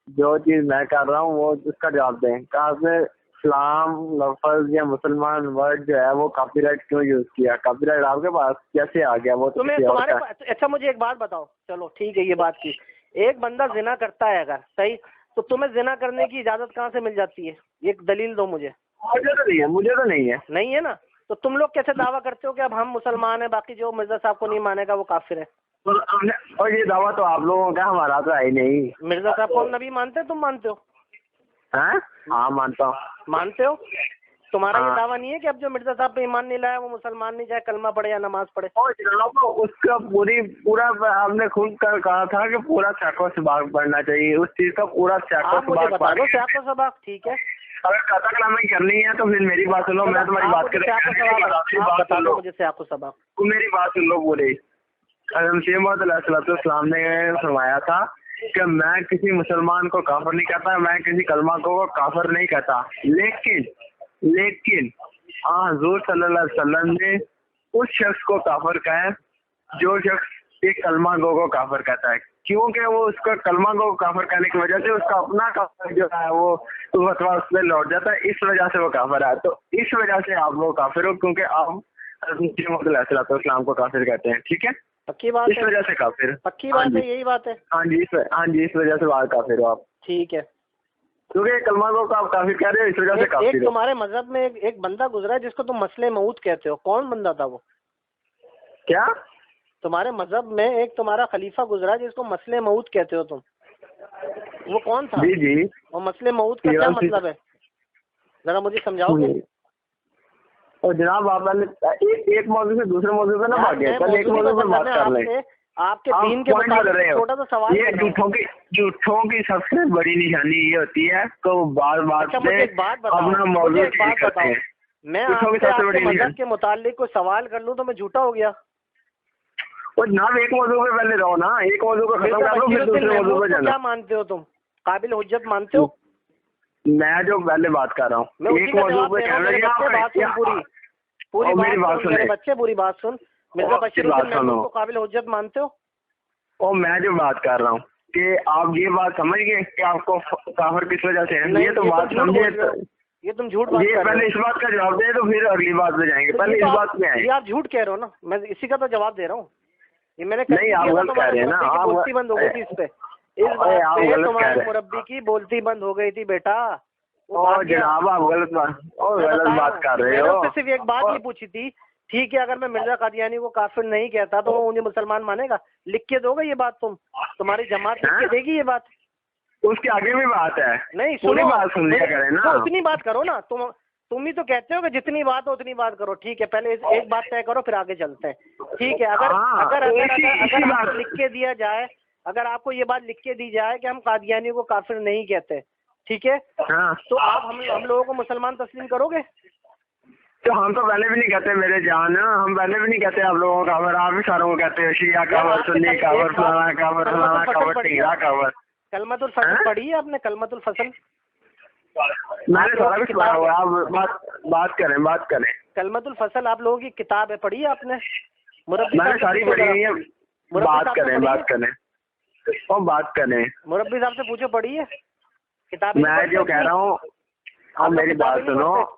[SPEAKER 2] जो चीज मैं कर रहा हूँ वो उसका जवाब दें। कहा इस्लाम लफ्ज या मुसलमान वर्ड जो है वो कॉपीराइट क्यों यूज किया? कॉपीराइट आपके पास कैसे आ गया? वो तो
[SPEAKER 1] तुम्हारे अच्छा मुझे एक बात बताओ, चलो ठीक है ये बात की, एक बंदा जिना करता है अगर सही, तो तुम्हें जिना करने की इजाजत कहाँ से मिल जाती है? एक दलील दो मुझे।
[SPEAKER 2] मुझे तो नहीं है।
[SPEAKER 1] नहीं है ना, तो तुम लोग कैसे दावा करते हो कि अब हम मुसलमान हैं, बाकी जो मिर्जा साहब को नहीं मानेगा वो काफिर है?
[SPEAKER 2] और ये दावा तो आप लोगों का, हमारा तो है ही नहीं।
[SPEAKER 1] मिर्जा साहब को हम नबी मानते हैं, तुम मानते हो?
[SPEAKER 2] हाँ मानता हूँ।
[SPEAKER 1] मानते हो? तुम्हारा ये दावा नहीं है कि अब जो मिर्जा साहब पे ईमान नहीं लाया वो मुसलमान नहीं, चाहे कलमा पढ़े या नमाज पढ़े?
[SPEAKER 2] उसका पूरा हमने खुद कर कहा था कि पूरा चाको सबाक पढ़ना चाहिए, उस चीज का पूरा चाको
[SPEAKER 1] सबाक। ठीक है,
[SPEAKER 2] अगर कथा कलामी करनी है तो फिर मेरी बात सुन लो। मैं तुम्हारी बात कर
[SPEAKER 1] मुझे चाको सबाक,
[SPEAKER 2] तुम मेरी बात सुन लो पूरी। सलाम ने फरमाया था कि मैं किसी मुसलमान को काफिर नहीं कहता, मैं किसी कलमा को काफिर नहीं कहता, लेकिन हुजूर सल्लल्लाहु अलैहि वसल्लम ने उस शख्स को काफिर कहा जो शख्स एक कलमा को काफिर कहता है, क्योंकि वो उसका कलमा को काफिर कहने की वजह से उसका अपना काफिर जो है वो फतवा उस पर लौट जाता है, इस वजह से वो काफिर है। तो इस वजह से आप लोग काफिर हो, क्योंकि आप इस्लाम को काफिर कहते हैं। ठीक है,
[SPEAKER 1] पक्की बात
[SPEAKER 2] इस वजह से काफिर।
[SPEAKER 1] पक्की बात है, यही बात है।
[SPEAKER 2] हाँ जी, इस वजह से बात काफिर हो आप।
[SPEAKER 1] ठीक है,
[SPEAKER 2] क्योंकि कलमा को आप काफिर कह रहे हो, इस वजह से काफिर हो।
[SPEAKER 1] तुम्हारे मजहब में एक बंदा गुजरा है जिसको तुम मसले मऊद कहते हो, कौन बंदा था वो?
[SPEAKER 2] क्या?
[SPEAKER 1] तुम्हारे मजहब में एक तुम्हारा खलीफा गुजरा जिसको मसले मऊद कहते हो तुम, वो कौन था?
[SPEAKER 2] जी।
[SPEAKER 1] और मसले मऊद का क्या मतलब है, जरा मुझे समझाओगे?
[SPEAKER 2] और जनाब आप पहले एक मौजूद से दूसरे मौजूद पे ना भागे, पहले एक मौजूद पे बात कर लें।
[SPEAKER 1] आपके दीन के मुताबिक छोटा सा सवाल,
[SPEAKER 2] ये झूठों की सबसे बड़ी निशानी ये होती है तो बार बार अपना मौजूद चेंज करते हैं।
[SPEAKER 1] मैं आपके मजहब के मुतालिक कोई सवाल कर लूं तो मैं झूठा हो गया?
[SPEAKER 2] और जनाब एक मौजूद पे पहले रहो ना, एक मौजूद को खत्म कर लो फिर दूसरे मौजूद पे जाना।
[SPEAKER 1] क्या मानते हो तुम, काबिल हुज्जत मानते हो?
[SPEAKER 2] मैं जो पहले बात कर रहा हूँ एक मौजूद पे पूरी मेरी बात सुन,
[SPEAKER 1] मेरे बच्चे पूरी बात सुन। मिर्जा बशीरुद्दीन महमूद को काबिल हुज्जत मानते हो?
[SPEAKER 2] और मैं जो बात कर रहा हूँ कि आप ये बात समझ गए कि आपको काफिर किस वजह से है, ये तो बात समझिए।
[SPEAKER 1] ये तुम झूठ बात कर रहे हो।
[SPEAKER 2] पहले इस बात का जवाब दे तो फिर अगली बात पे जाएंगे, पहले इस बात पे आए।
[SPEAKER 1] आप झूठ कह रहे हो ना, मैं इसी का तो जवाब दे रहा हूँ। ये मैंने
[SPEAKER 2] नहीं, आप गलत कह रहे हैं ना, आप
[SPEAKER 1] बोलती बंद हो गई थी इस पे, इस बात पे तुम्हारे मुरब्बी की बोलती बंद हो गई थी बेटा।
[SPEAKER 2] और जनाब आप गलत बात कर रहे हो।
[SPEAKER 1] सिर्फ एक बात ही पूछी थी, ठीक है अगर मैं मिर्जा कादियानी को काफिर नहीं कहता तो वो मुझे मुसलमान मानेगा? लिख के दोगे ये बात? तुम्हारी जमात लिख के देगी ये बात?
[SPEAKER 2] उसके आगे भी बात है।
[SPEAKER 1] नहीं
[SPEAKER 2] पूरी बात सुन लिया करें ना,
[SPEAKER 1] तो उतनी बात करो ना। तुम ही तो कहते हो कि जितनी बात हो उतनी बात करो। ठीक है पहले एक बात तय करो फिर आगे चलते हैं। ठीक है अगर अगर लिख के दिया जाए, अगर आपको ये बात लिख के दी जाए कि हम कादियानी को काफिर नहीं कहते, ठीक है, तो आप हम लोगों को मुसलमान तस्लीम करोगे?
[SPEAKER 2] तो हम तो पहले भी नहीं कहते मेरे जान, हम पहले भी नहीं कहते आप लोगों का कावर, आप भी सारों को कहते हो शिया कावर, सुन्नी कावर, फलाना कावर, फलाना कावर, टीरा कावर।
[SPEAKER 1] कलमतुल फसल पढ़ी है आपने? कलमतुल फसल
[SPEAKER 2] मैंने सारा कुछ पढ़ा हुआ है, आप बात करें।
[SPEAKER 1] कलमतुल फसल आप लोगों की किताब है, पढ़ी है आपने?
[SPEAKER 2] मैंने सारी पढ़ी हुई है। बात करें
[SPEAKER 1] मुरब्बी साहब से पूछो, पढ़ी है किताब?
[SPEAKER 2] मैं जो कह रहा हूँ आप मेरी बात सुनो।